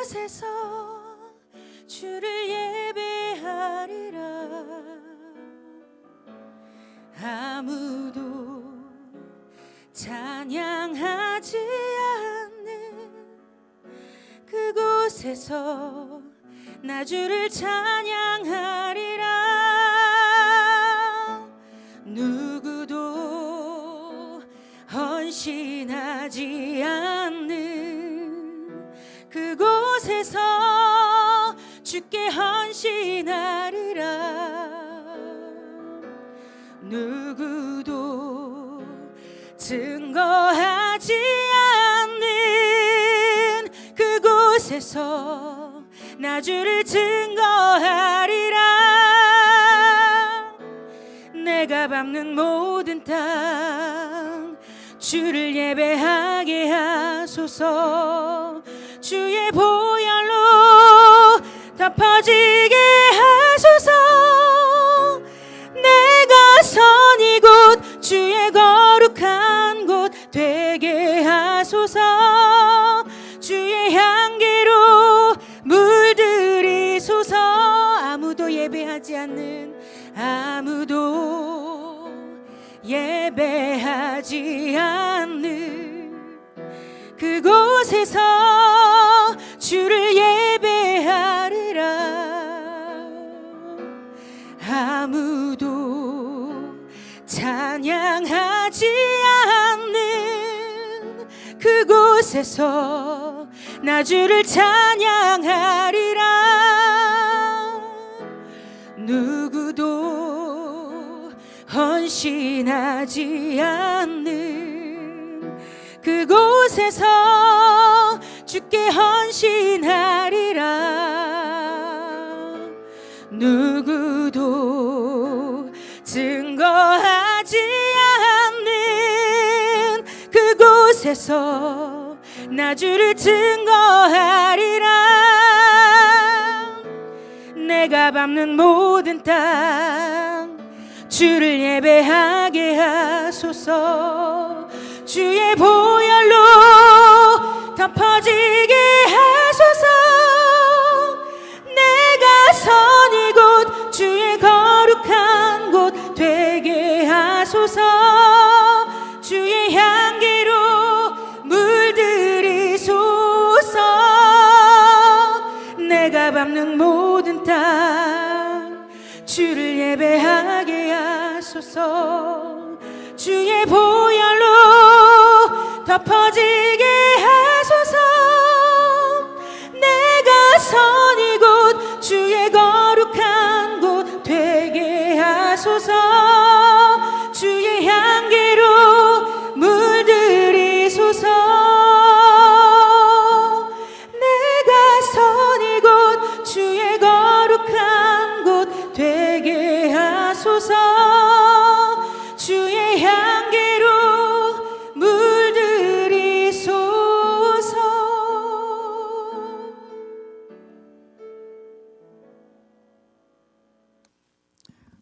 그곳에서 주를 예배하리라. 아무도 찬양하지 않는 그곳에서 나 주를 찬양하리라. 누구도 헌신하지 않는 그곳에서 주께 헌신하리라. 누구도 증거하지 않는 그곳에서 나 주를 증거하리라. 내가 밟는 모든 땅 주를 예배하게 하소서. 주의 보혈로 덮어지게 하소서. 내가 선 이곳 주의 거룩한 곳 되게 하소서. 주의 향기로 물들이소서. 아무도 예배하지 않는, 아무도 예배하지 않는 그곳에서 주를 예배하리라. 아무도 찬양하지 않는 그곳에서 나 주를 찬양하리라. 누구도 헌신하지 않는 그곳에서 주께 헌신하리라. 누구도 증거하지 않는 그곳에서 나 주를 증거하리라. 내가 밟는 모든 땅 주를 예배하게 하소서. 주의 보혈로 덮어지게 하소서. 내가 선 이곳 주의 거룩한 곳 되게 하소서. 주의 향기로 물들이소서. 내가 밟는 모든 땅 주를 예배하게 하소서. 주의 보혈로 덮어지게 하소서. 내가 선 이곳 주의 거룩한 곳 되게 하소서. 주의 향기로 물들이소서. 내가 선 이곳 주의 거룩한 곳 되게 하소서. 주의 향기로 물들이소서.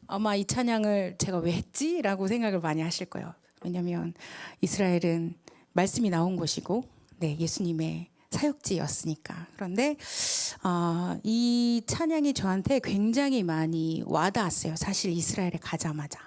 아마 이 찬양을 제가 왜 했지? 라고 생각을 많이 하실 거예요. 왜냐하면 이스라엘은 말씀이 나온 곳이고 예수님의 사역지였으니까. 그런데 이 찬양이 저한테 굉장히 많이 와닿았어요. 사실 이스라엘에 가자마자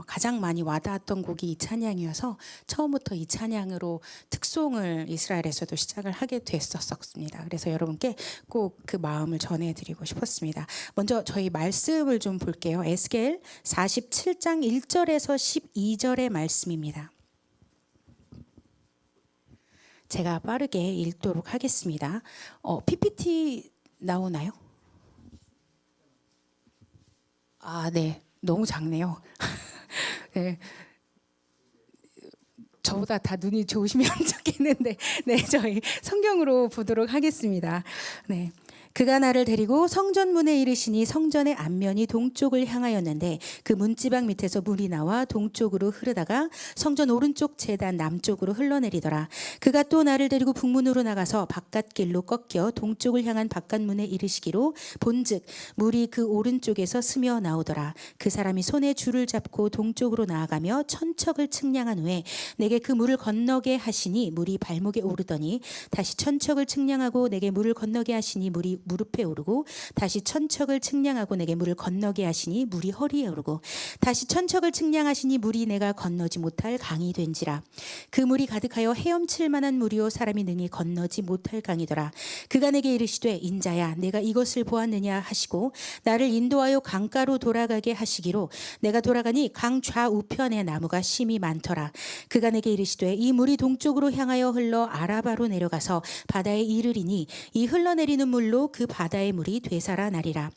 가장 많이 와닿았던 곡이 이 찬양이어서 처음부터 이 찬양으로 특송을 이스라엘에서도 시작을 하게 됐었습니다. 그래서 여러분께 꼭 그 마음을 전해드리고 싶었습니다. 먼저 저희 말씀을 좀 볼게요. 에스겔 47장 1절에서 12절의 말씀입니다. 제가 빠르게 읽도록 하겠습니다. PPT 나오나요? 네. 너무 작네요. 네. 저보다 다 눈이 좋으시면 좋겠는데, 저희 성경으로 보도록 하겠습니다. 네. 그가 나를 데리고 성전문에 이르시니 성전의 앞면이 동쪽을 향하였는데 그 문지방 밑에서 물이 나와 동쪽으로 흐르다가 성전 오른쪽 제단 남쪽으로 흘러내리더라. 그가 또 나를 데리고 북문으로 나가서 바깥길로 꺾여 동쪽을 향한 바깥문에 이르시기로 본즉 물이 그 오른쪽에서 스며 나오더라. 그 사람이 손에 줄을 잡고 동쪽으로 나아가며 천척을 측량한 후에 내게 그 물을 건너게 하시니 물이 발목에 오르더니 다시 천척을 측량하고 내게 물을 건너게 하시니 물이 무릎에 오르고 다시 천척을 측량하고 내게 물을 건너게 하시니 물이 허리에 오르고 다시 천척을 측량하시니 물이 내가 건너지 못할 강이 된지라. 그 물이 가득하여 헤엄칠 만한 물이요 사람이 능히 건너지 못할 강이더라. 그가 내게 이르시되 인자야 내가 이것을 보았느냐 하시고 나를 인도하여 강가로 돌아가게 하시기로 내가 돌아가니 강 좌우편에 나무가 심이 많더라. 그가 내게 이르시되 이 물이 동쪽으로 향하여 흘러 아라바로 내려가서 바다에 이르리니 이 흘러내리는 물로 그 바다의 물이 되살아나리라.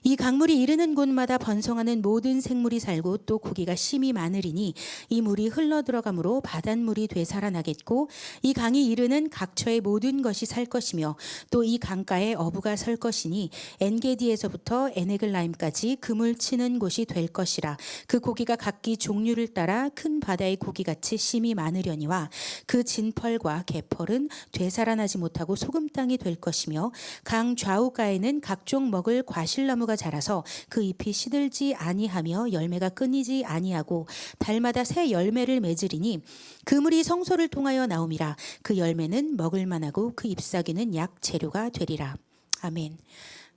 이 강물이 이르는 곳마다 번성하는 모든 생물이 살고 또 고기가 심이 많으리니 이 물이 흘러 들어가므로 바닷물이 되살아나겠고 이 강이 이르는 각처의 모든 것이 살 것이며 또 이 강가에 어부가 설 것이니 엔게디에서부터 에네글라임까지 그물 치는 곳이 될 것이라. 그 고기가 각기 종류를 따라 큰 바다의 고기같이 심이 많으려니와 그 진펄과 개펄은 되살아나지 못하고 소금 땅이 될 것이며 강 좌우가에는 각종 먹을 과실나무가 자라서 그 잎이 시들지 아니하며 열매가 끊이지 아니하고 달마다 새 열매를 맺으리니 그물이 성소를 통하여 나옴이라. 그 열매는 먹을 만하고 그 잎사귀는 약 재료가 되리라. 아멘.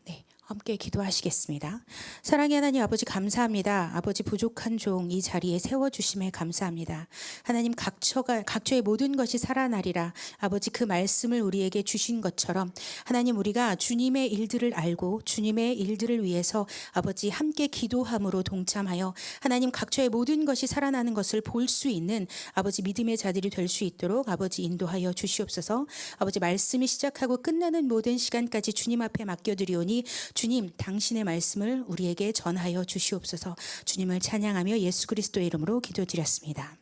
네, 함께 기도하시겠습니다. 사랑의 하나님 아버지 감사합니다. 아버지 부족한 종 이 자리에 세워주심에 감사합니다. 하나님 각처의 모든 것이 살아나리라. 아버지 그 말씀을 우리에게 주신 것처럼 하나님 우리가 주님의 일들을 알고 주님의 일들을 위해서 아버지 함께 기도함으로 동참하여 하나님 각처의 모든 것이 살아나는 것을 볼 수 있는 아버지 믿음의 자들이 될 수 있도록 아버지 인도하여 주시옵소서. 아버지 말씀이 시작하고 끝나는 모든 시간까지 주님 앞에 맡겨드리오니 주님 당신의 말씀을 우리에게 전하여 주시옵소서. 주님을 찬양하며 예수 그리스도의 이름으로 기도드렸습니다.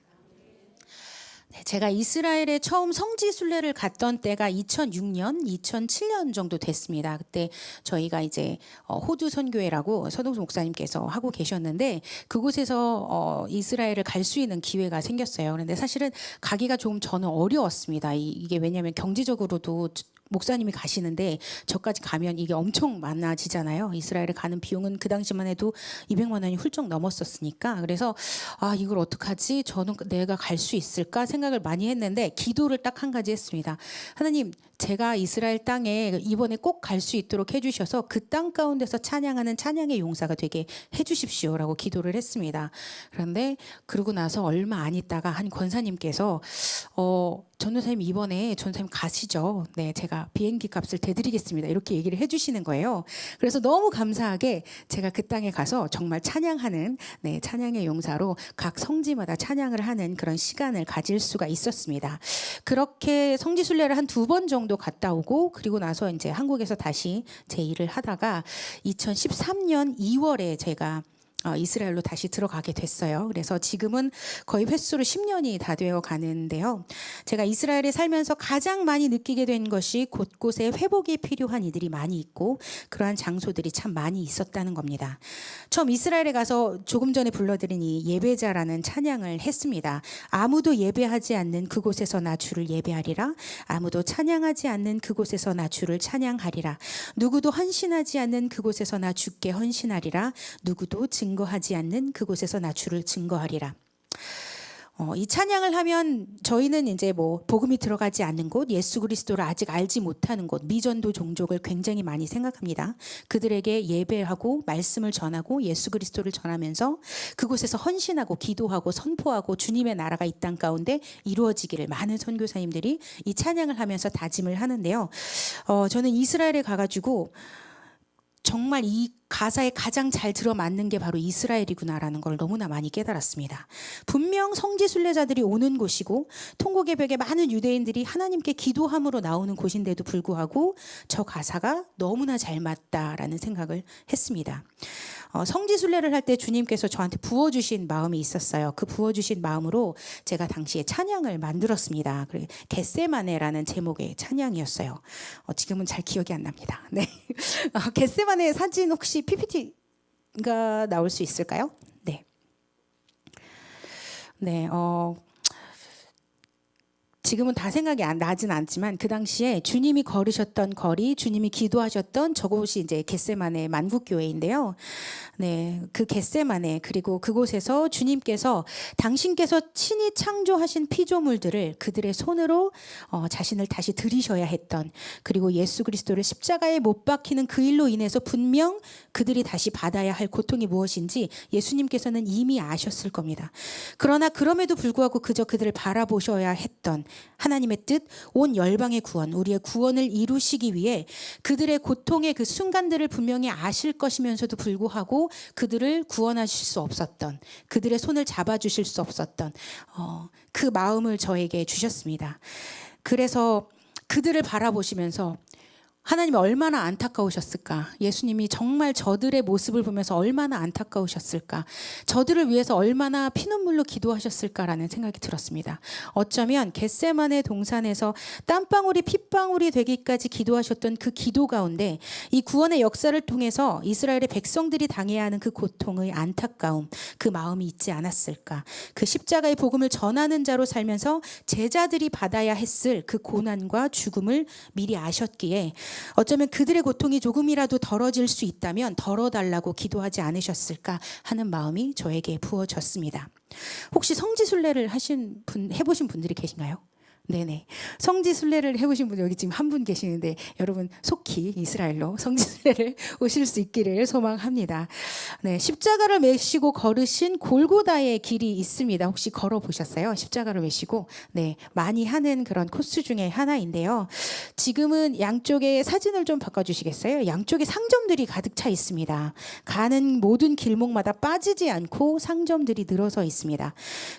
네, 제가 이스라엘에 처음 성지순례를 갔던 때가 2006년, 2007년 정도 됐습니다. 그때 저희가 이제 호두 선교회라고 서동수 목사님께서 하고 계셨는데 그곳에서 이스라엘을 갈 수 있는 기회가 생겼어요. 그런데 사실은 가기가 좀 저는 어려웠습니다. 이게 왜냐하면 경제적으로도 목사님이 가시는데 저까지 가면 이게 엄청 많아지잖아요. 이스라엘에 가는 비용은 그 당시만 해도 200만 원이 훌쩍 넘었었으니까. 그래서 이걸 어떡하지? 저는 내가 갈 수 있을까 생각을 많이 했는데 기도를 딱 한 가지 했습니다. 하나님, 제가 이스라엘 땅에 이번에 꼭 갈 수 있도록 해주셔서 그 땅 가운데서 찬양하는 찬양의 용사가 되게 해주십시오라고 기도를 했습니다. 그런데 그러고 나서 얼마 안 있다가 한 권사님께서 전도사님 이번에 전도사님 가시죠. 네, 제가 비행기 값을 대드리겠습니다. 이렇게 얘기를 해주시는 거예요. 그래서 너무 감사하게 제가 그 땅에 가서 정말 찬양하는 찬양의 용사로 각 성지마다 찬양을 하는 그런 시간을 가질 수가 있었습니다. 그렇게 성지순례를 한 2번 정도 갔다 오고 그리고 나서 이제 한국에서 다시 제 일을 하다가 2013년 2월에 제가 이스라엘로 다시 들어가게 됐어요. 그래서 지금은 거의 횟수로 10년이 다 되어 가는데요. 제가 이스라엘에 살면서 가장 많이 느끼게 된 것이 곳곳에 회복이 필요한 이들이 많이 있고 그러한 장소들이 참 많이 있었다는 겁니다. 처음 이스라엘에 가서 조금 전에 불러드린 이 예배자라는 찬양을 했습니다. 아무도 예배하지 않는 그곳에서 나 주를 예배하리라. 아무도 찬양하지 않는 그곳에서 나 주를 찬양하리라. 누구도 헌신하지 않는 그곳에서 나 주께 헌신하리라. 누구도 증거하지 않는 그곳에서 나 주를 증거하리라. 이 찬양을 하면 저희는 이제 복음이 들어가지 않는 곳, 예수 그리스도를 아직 알지 못하는 곳, 미전도 종족을 굉장히 많이 생각합니다. 그들에게 예배하고 말씀을 전하고 예수 그리스도를 전하면서 그곳에서 헌신하고 기도하고 선포하고 주님의 나라가 이 땅 가운데 이루어지기를 많은 선교사님들이 이 찬양을 하면서 다짐을 하는데요. 저는 이스라엘에 가가지고 정말 이 가사에 가장 잘 들어맞는 게 바로 이스라엘이구나라는 걸 너무나 많이 깨달았습니다. 분명 성지 순례자들이 오는 곳이고 통곡의 벽에 많은 유대인들이 하나님께 기도함으로 나오는 곳인데도 불구하고 저 가사가 너무나 잘 맞다라는 생각을 했습니다. 성지 순례를 할 때 주님께서 저한테 부어주신 마음이 있었어요. 그 부어주신 마음으로 제가 당시에 찬양을 만들었습니다. 겟세마네라는 제목의 찬양이었어요. 지금은 잘 기억이 안 납니다. 네. 겟세마네 사진 혹시 PPT가 나올 수 있을까요? 네. 네. 지금은 다 생각이 나진 않지만 그 당시에 주님이 걸으셨던 거리, 주님이 기도하셨던 저곳이 이제 겟세마네 만국교회인데요. 네, 그 겟세마네 그리고 그곳에서 주님께서 당신께서 친히 창조하신 피조물들을 그들의 손으로 자신을 다시 들이셔야 했던, 그리고 예수 그리스도를 십자가에 못 박히는 그 일로 인해서 분명 그들이 다시 받아야 할 고통이 무엇인지 예수님께서는 이미 아셨을 겁니다. 그러나 그럼에도 불구하고 그저 그들을 바라보셔야 했던 하나님의 뜻, 온 열방의 구원, 우리의 구원을 이루시기 위해 그들의 고통의 그 순간들을 분명히 아실 것이면서도 불구하고 그들을 구원하실 수 없었던, 그들의 손을 잡아주실 수 없었던 그 마음을 저에게 주셨습니다. 그래서 그들을 바라보시면서 하나님이 얼마나 안타까우셨을까, 예수님이 정말 저들의 모습을 보면서 얼마나 안타까우셨을까, 저들을 위해서 얼마나 피눈물로 기도하셨을까라는 생각이 들었습니다. 어쩌면 겟세마네 동산에서 땀방울이 핏방울이 되기까지 기도하셨던 그 기도 가운데 이 구원의 역사를 통해서 이스라엘의 백성들이 당해야 하는 그 고통의 안타까움, 그 마음이 있지 않았을까. 그 십자가의 복음을 전하는 자로 살면서 제자들이 받아야 했을 그 고난과 죽음을 미리 아셨기에 어쩌면 그들의 고통이 조금이라도 덜어질 수 있다면 덜어달라고 기도하지 않으셨을까 하는 마음이 저에게 부어졌습니다. 혹시 성지순례를 해보신 분들이 계신가요? 네네. 성지순례를 해보신 분 여기 지금 한 분 계시는데 여러분 속히 이스라엘로 성지순례를 오실 수 있기를 소망합니다. 네, 십자가를 메시고 걸으신 골고다의 길이 있습니다. 혹시 걸어보셨어요? 십자가를 메시고 네, 많이 하는 그런 코스 중에 하나인데요. 지금은 양쪽에 사진을 좀 바꿔주시겠어요? 양쪽에 상점들이 가득 차 있습니다. 가는 모든 길목마다 빠지지 않고 상점들이 늘어서 있습니다.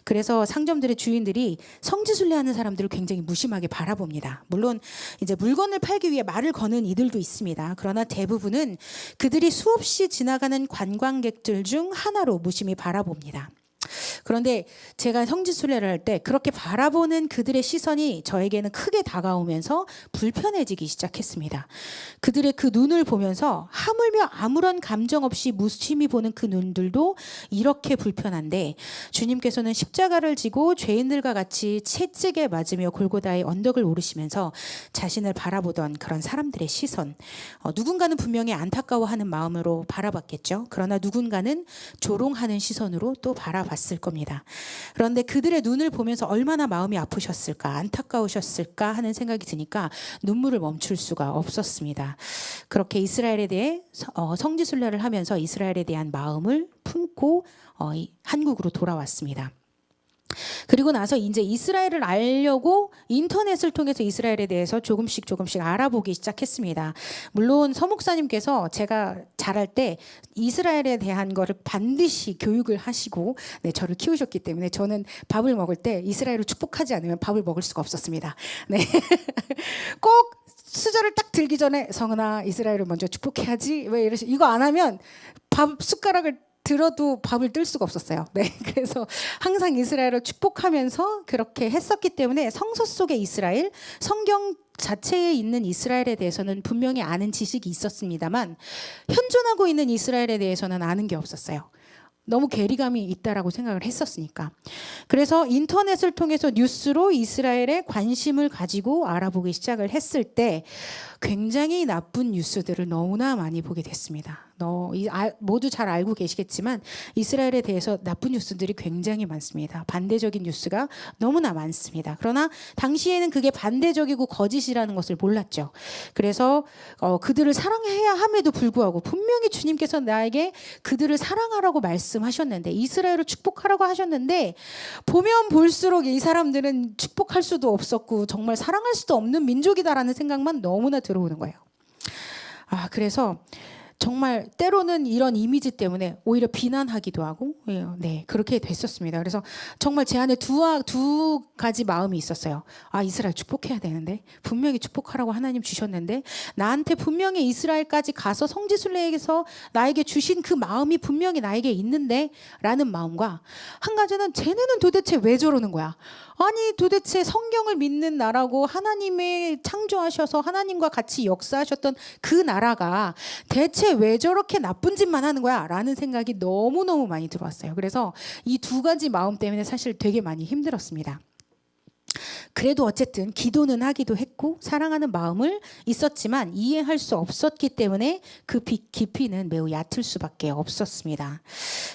그래서 상점들의 주인들이 성지순례하는 사람들을 굉장히 무심하게 바라봅니다. 물론 이제 물건을 팔기 위해 말을 거는 이들도 있습니다. 그러나 대부분은 그들이 수없이 지나가는 관광객들 중 하나로 무심히 바라봅니다. 그런데 제가 성지순례를 할 때 그렇게 바라보는 그들의 시선이 저에게는 크게 다가오면서 불편해지기 시작했습니다. 그들의 그 눈을 보면서 하물며 아무런 감정 없이 무심히 보는 그 눈들도 이렇게 불편한데 주님께서는 십자가를 지고 죄인들과 같이 채찍에 맞으며 골고다의 언덕을 오르시면서 자신을 바라보던 그런 사람들의 시선, 누군가는 분명히 안타까워하는 마음으로 바라봤겠죠. 그러나 누군가는 조롱하는 시선으로 또 바라봤을 겁니다. 그런데 그들의 눈을 보면서 얼마나 마음이 아프셨을까, 안타까우셨을까 하는 생각이 드니까 눈물을 멈출 수가 없었습니다. 그렇게 이스라엘에 대해 성지순례를 하면서 이스라엘에 대한 마음을 품고 한국으로 돌아왔습니다. 그리고 나서 이제 이스라엘을 알려고 인터넷을 통해서 이스라엘에 대해서 조금씩 알아보기 시작했습니다. 물론 서목사님께서 제가 자랄 때 이스라엘에 대한 거를 반드시 교육을 하시고 네, 저를 키우셨기 때문에 저는 밥을 먹을 때 이스라엘을 축복하지 않으면 밥을 먹을 수가 없었습니다. 네. 꼭 수저를 딱 들기 전에 성은아 이스라엘을 먼저 축복해야지, 왜 이러시, 이거 안 하면 밥 숟가락을 들어도 밥을 뜰 수가 없었어요. 네, 그래서 항상 이스라엘을 축복하면서 그렇게 했었기 때문에 성서 속의 이스라엘, 성경 자체에 있는 이스라엘에 대해서는 분명히 아는 지식이 있었습니다만 현존하고 있는 이스라엘에 대해서는 아는 게 없었어요. 너무 괴리감이 있다라고 생각을 했었으니까. 그래서 인터넷을 통해서 뉴스로 이스라엘에 관심을 가지고 알아보기 시작을 했을 때 굉장히 나쁜 뉴스들을 너무나 많이 보게 됐습니다. 모두 잘 알고 계시겠지만 이스라엘에 대해서 나쁜 뉴스들이 굉장히 많습니다. 반대적인 뉴스가 너무나 많습니다. 그러나 당시에는 그게 반대적이고 거짓이라는 것을 몰랐죠. 그래서 그들을 사랑해야 함에도 불구하고 분명히 주님께서 나에게 그들을 사랑하라고 말씀하셨는데, 이스라엘을 축복하라고 하셨는데, 보면 볼수록 이 사람들은 축복할 수도 없었고 정말 사랑할 수도 없는 민족이다라는 생각만 너무나 들어오는 거예요. 그래서 정말 때로는 이런 이미지 때문에 오히려 비난하기도 하고 네 그렇게 됐었습니다. 그래서 정말 제 안에 두 가지 마음이 있었어요. 아 이스라엘 축복해야 되는데 분명히 축복하라고 하나님 주셨는데 나한테 분명히 이스라엘까지 가서 성지순례에서 나에게 주신 그 마음이 분명히 나에게 있는데 라는 마음과 한 가지는 쟤네는 도대체 왜 저러는 거야. 아니 도대체 성경을 믿는 나라고 하나님의 창조하셔서 하나님과 같이 역사하셨던 그 나라가 대체 왜 저렇게 나쁜 짓만 하는 거야 라는 생각이 너무너무 많이 들어왔어요. 그래서 이 두 가지 마음 때문에 사실 되게 많이 힘들었습니다. 그래도 어쨌든 기도는 하기도 했고 사랑하는 마음을 있었지만 이해할 수 없었기 때문에 그 깊이는 매우 얕을 수밖에 없었습니다.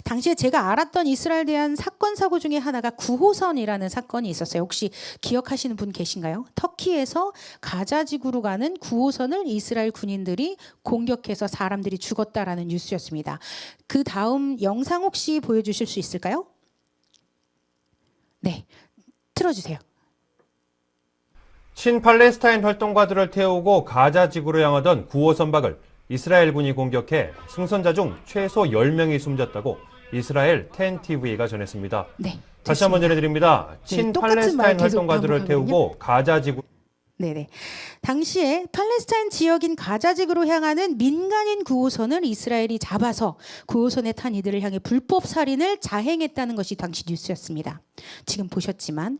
당시에 제가 알았던 이스라엘에 대한 사건 사고 중에 하나가 9호선이라는 사건이 있었어요. 혹시 기억하시는 분 계신가요? 터키에서 가자 지구로 가는 9호선을 이스라엘 군인들이 공격해서 사람들이 죽었다라는 뉴스였습니다. 그 다음 영상 혹시 보여주실 수 있을까요? 네, 틀어주세요. 친팔레스타인 활동가들을 태우고 가자 지구로 향하던 9호 선박을 이스라엘군이 공격해 승선자 중 최소 10명이 숨졌다고 이스라엘 10TV가 전했습니다. 네, 다시 한번 전해드립니다. 친팔레스타인 활동가들을 태우고 가자 지구 네네. 당시에 팔레스타인 지역인 가자지구로 향하는 민간인 9호선을 이스라엘이 잡아서 9호선에 탄 이들을 향해 불법 살인을 자행했다는 것이 당시 뉴스였습니다. 지금 보셨지만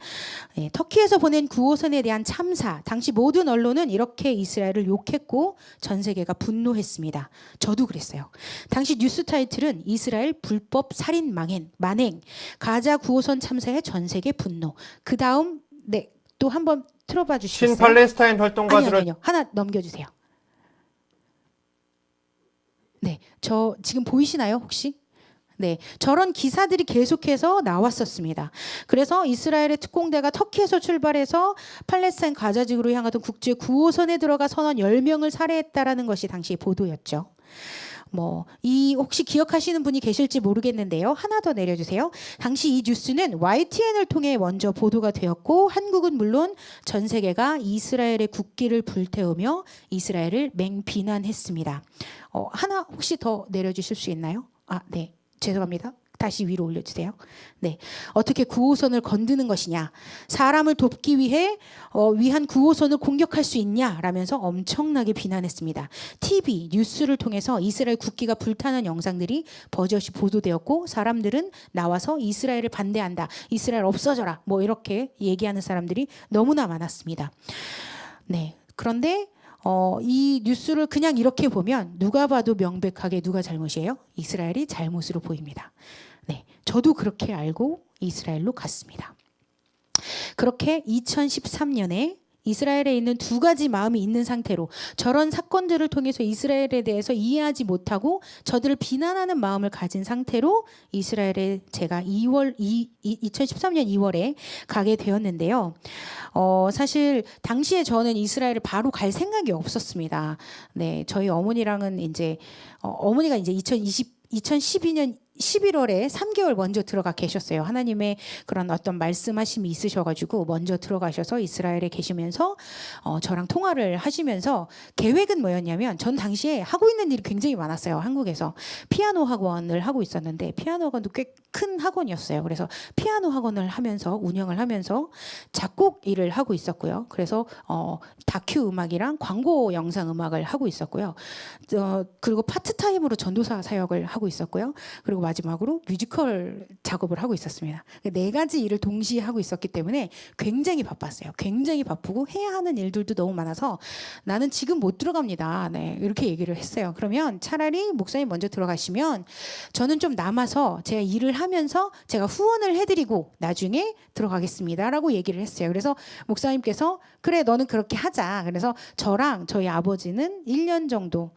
터키에서 보낸 9호선에 대한 참사, 당시 모든 언론은 이렇게 이스라엘을 욕했고 전 세계가 분노했습니다. 저도 그랬어요. 당시 뉴스 타이틀은 이스라엘 불법 살인 만행, 가자 9호선 참사에 전 세계 분노. 그 다음 네, 또 한번 틀어봐 주시겠어요? 친팔레스타인 활동가들을 아니요. 하나 넘겨주세요. 네, 저 지금 보이시나요 혹시? 네, 저런 기사들이 계속해서 나왔었습니다. 그래서 이스라엘의 특공대가 터키에서 출발해서 팔레스타인 가자지구로 향하던 국제 9호선에 들어가 선원 10명을 살해했다라는 것이 당시 보도였죠. 이 혹시 기억하시는 분이 계실지 모르겠는데요. 하나 더 내려주세요. 당시 이 뉴스는 YTN을 통해 먼저 보도가 되었고 한국은 물론 전 세계가 이스라엘의 국기를 불태우며 이스라엘을 맹비난했습니다. 하나 혹시 더 내려주실 수 있나요? 네. 죄송합니다. 다시 위로 올려주세요. 네, 어떻게 9호선을 건드는 것이냐, 사람을 돕기 위한 9호선을 공격할 수 있냐 라면서 엄청나게 비난했습니다. TV, 뉴스를 통해서 이스라엘 국기가 불타는 영상들이 버젓이 보도되었고 사람들은 나와서 이스라엘을 반대한다, 이스라엘 없어져라 이렇게 얘기하는 사람들이 너무나 많았습니다. 네, 그런데 이 뉴스를 그냥 이렇게 보면 누가 봐도 명백하게 누가 잘못이에요? 이스라엘이 잘못으로 보입니다. 네, 저도 그렇게 알고 이스라엘로 갔습니다. 그렇게 2013년에 이스라엘에 있는 두 가지 마음이 있는 상태로 저런 사건들을 통해서 이스라엘에 대해서 이해하지 못하고 저들을 비난하는 마음을 가진 상태로 이스라엘에 제가 2013년 2월에 가게 되었는데요. 사실 당시에 저는 이스라엘을 바로 갈 생각이 없었습니다. 네, 저희 어머니랑은 이제 어머니가 이제 2012년 11월에 3개월 먼저 들어가 계셨어요. 하나님의 그런 어떤 말씀하심이 있으셔가지고 먼저 들어가셔서 이스라엘에 계시면서 저랑 통화를 하시면서 계획은 뭐였냐면 전 당시에 하고 있는 일이 굉장히 많았어요. 한국에서 피아노 학원을 하고 있었는데 피아노 학원도 꽤 큰 학원이었어요. 그래서 피아노 학원을 하면서 운영을 하면서 작곡 일을 하고 있었고요. 그래서 다큐 음악이랑 광고 영상 음악을 하고 있었고요. 그리고 파트타임으로 전도사 사역을 하고 있었고요. 그리고 마지막으로 뮤지컬 작업을 하고 있었습니다. 네 가지 일을 동시에 하고 있었기 때문에 굉장히 바빴어요. 굉장히 바쁘고 해야 하는 일들도 너무 많아서 나는 지금 못 들어갑니다. 네, 이렇게 얘기를 했어요. 그러면 차라리 목사님 먼저 들어가시면 저는 좀 남아서 제가 일을 하면서 제가 후원을 해드리고 나중에 들어가겠습니다라고 얘기를 했어요. 그래서 목사님께서 그래 너는 그렇게 하자. 그래서 저랑 저희 아버지는 1년 정도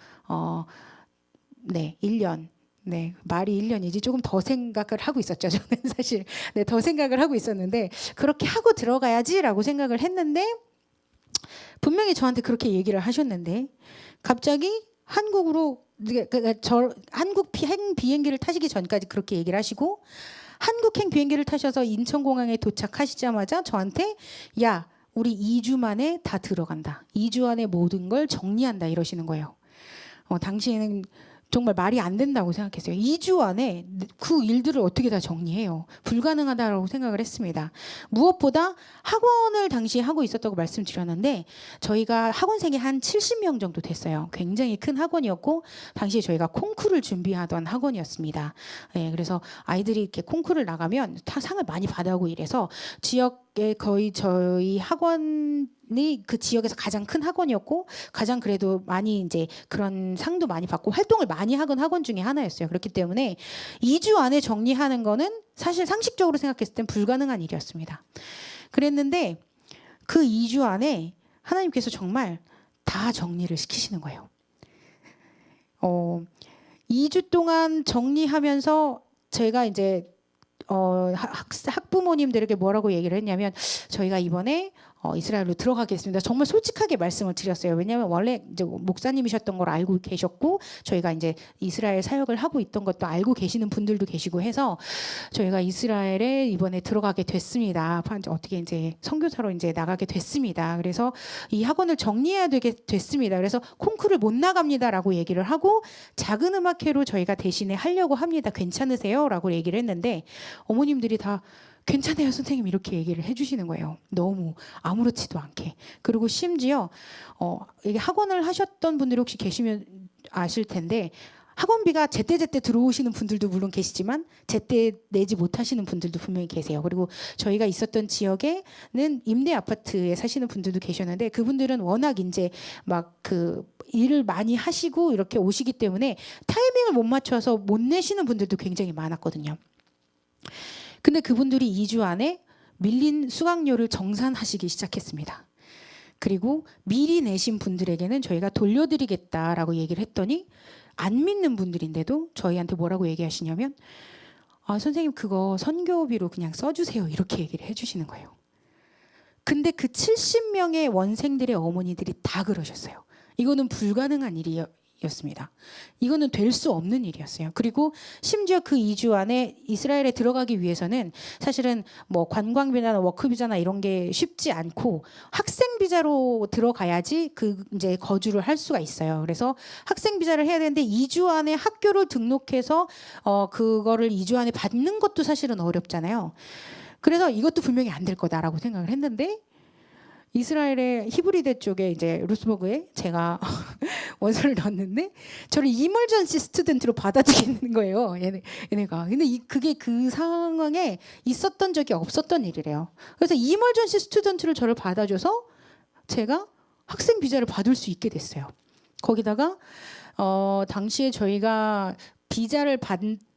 1년 네, 말이 1년이지 조금 더 생각을 하고 있었죠. 저는 사실 더 생각을 하고 있었는데 그렇게 하고 들어가야지라고 생각을 했는데 분명히 저한테 그렇게 얘기를 하셨는데 갑자기 한국으로 한국행 비행기를 타시기 전까지 그렇게 얘기를 하시고 한국행 비행기를 타셔서 인천공항에 도착하시자마자 저한테 야 우리 2주 만에 다 들어간다. 2주 안에 모든 걸 정리한다 이러시는 거예요. 당시에는 정말 말이 안 된다고 생각했어요. 2주 안에 그 일들을 어떻게 다 정리해요. 불가능하다고 생각을 했습니다. 무엇보다 학원을 당시에 하고 있었다고 말씀드렸는데 저희가 학원생이 한 70명 정도 됐어요. 굉장히 큰 학원이었고 당시에 저희가 콩쿠르를 준비하던 학원이었습니다. 네, 그래서 아이들이 이렇게 콩쿠르를 나가면 다 상을 많이 받아오고 이래서 지역에 거의 저희 학원이 그 지역에서 가장 큰 학원이었고 가장 그래도 많이 이제 그런 상도 많이 받고 활동을 많이 하던 학원 중에 하나였어요. 그렇기 때문에 2주 안에 정리하는 거는 사실 상식적으로 생각했을 땐 불가능한 일이었습니다. 그랬는데 그 2주 안에 하나님께서 정말 다 정리를 시키시는 거예요. 2주 동안 정리하면서 제가 이제 학부모님들에게 뭐라고 얘기를 했냐면 저희가 이번에 이스라엘로 들어가겠습니다. 정말 솔직하게 말씀을 드렸어요. 왜냐하면 원래 이제 목사님이셨던 걸 알고 계셨고 저희가 이제 이스라엘 사역을 하고 있던 것도 알고 계시는 분들도 계시고 해서 저희가 이스라엘에 이번에 들어가게 됐습니다. 어떻게 이제 선교사로 이제 나가게 됐습니다. 그래서 이 학원을 정리해야 되게 됐습니다. 그래서 콩쿠르를 못 나갑니다라고 얘기를 하고 작은 음악회로 저희가 대신에 하려고 합니다. 괜찮으세요?라고 얘기를 했는데 어머님들이 다 괜찮아요 선생님 이렇게 얘기를 해주시는 거예요. 너무 아무렇지도 않게. 그리고 심지어 이게 학원을 하셨던 분들이 혹시 계시면 아실 텐데 학원비가 제때제때 들어오시는 분들도 물론 계시지만 제때 내지 못하시는 분들도 분명히 계세요. 그리고 저희가 있었던 지역에는 임대 아파트에 사시는 분들도 계셨는데 그분들은 워낙 이제 막 그 일을 많이 하시고 이렇게 오시기 때문에 타이밍을 못 맞춰서 못 내시는 분들도 굉장히 많았거든요. 근데 그분들이 2주 안에 밀린 수강료를 정산하시기 시작했습니다. 그리고 미리 내신 분들에게는 저희가 돌려드리겠다라고 얘기를 했더니 안 믿는 분들인데도 저희한테 뭐라고 얘기하시냐면 선생님 그거 선교비로 그냥 써주세요 이렇게 얘기를 해주시는 거예요. 근데 그 70명의 원생들의 어머니들이 다 그러셨어요. 이거는 불가능한 일이었습니다. 이거는 될 수 없는 일이었어요. 그리고 심지어 그 2주 안에 이스라엘에 들어가기 위해서는 사실은 뭐 관광비나 워크비자나 이런 게 쉽지 않고 학생 비자로 들어가야지 그 이제 거주를 할 수가 있어요. 그래서 학생 비자를 해야 되는데 2주 안에 학교를 등록해서 그거를 2주 안에 받는 것도 사실은 어렵잖아요. 그래서 이것도 분명히 안 될 거다라고 생각을 했는데 이스라엘의 히브리대 쪽에 이제 루스버그에 제가 원서를 넣었는데 저를 이멀전시 스튜던트로 받아들이는 거예요. 얘네가. 근데 그게 그 상황에 있었던 적이 없었던 일이래요. 그래서 이멀전시 스튜던트를 저를 받아줘서 제가 학생 비자를 받을 수 있게 됐어요. 거기다가 당시에 저희가 비자를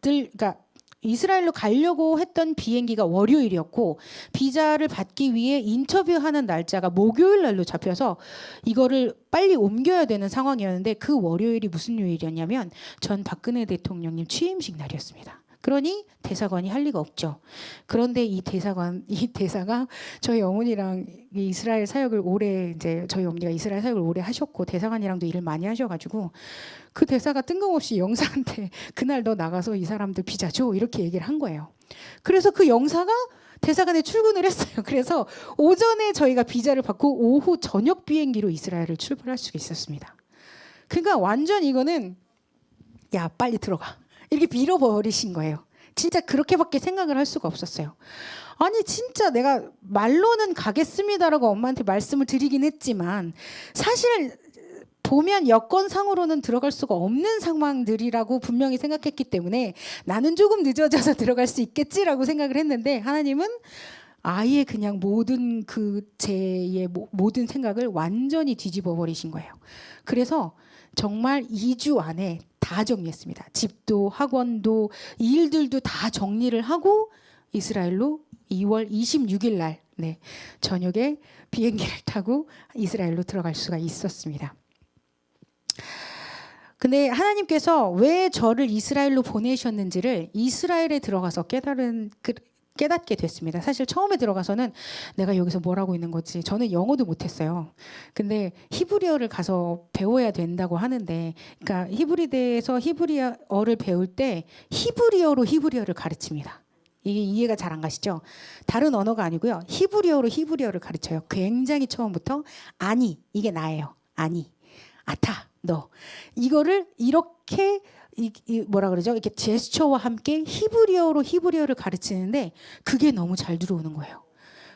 그러니까 이스라엘로 가려고 했던 비행기가 월요일이었고 비자를 받기 위해 인터뷰하는 날짜가 목요일 날로 잡혀서 이거를 빨리 옮겨야 되는 상황이었는데 그 월요일이 무슨 요일이었냐면 전 박근혜 대통령님 취임식 날이었습니다. 그러니 대사관이 할 리가 없죠. 그런데 이 대사가 저희 어머니랑 이스라엘 사역을 오래 이제 저희 어머니가 이스라엘 사역을 오래 하셨고 대사관이랑도 일을 많이 하셔가지고 그 대사가 뜬금없이 영사한테 그날 너 나가서 이 사람들 비자 줘 이렇게 얘기를 한 거예요. 그래서 그 영사가 대사관에 출근을 했어요. 그래서 오전에 저희가 비자를 받고 오후 저녁 비행기로 이스라엘을 출발할 수 있었습니다. 그러니까 완전 이거는 야 빨리 들어가. 이렇게 밀어버리신 거예요. 진짜 그렇게밖에 생각을 할 수가 없었어요. 아니 진짜 내가 말로는 가겠습니다라고 엄마한테 말씀을 드리긴 했지만 사실 보면 여건상으로는 들어갈 수가 없는 상황들이라고 분명히 생각했기 때문에 나는 조금 늦어져서 들어갈 수 있겠지라고 생각을 했는데 하나님은 아예 그냥 모든 제의 모든 생각을 완전히 뒤집어 버리신 거예요. 그래서 정말 2주 안에 다 정리했습니다. 집도 학원도 일들도 다 정리를 하고 이스라엘로 2월 26일 날 저녁에 비행기를 타고 이스라엘로 들어갈 수가 있었습니다. 근데 하나님께서 왜 저를 이스라엘로 보내셨는지를 이스라엘에 들어가서 깨닫게 됐습니다. 사실 처음에 들어가서는 내가 여기서 뭘 하고 있는 거지. 저는 영어도 못했어요. 근데 히브리어를 가서 배워야 된다고 하는데, 그러니까 히브리대에서 히브리어를 배울 때 히브리어를 가르칩니다. 이게 이해가 잘 안 가시죠? 다른 언어가 아니고요. 히브리어를 가르쳐요. 굉장히 처음부터 아니, 이게 나예요. 아타 너 이거를 이렇게 뭐라 그러죠? 이렇게 제스처와 함께 히브리어를 가르치는데 그게 너무 잘 들어오는 거예요.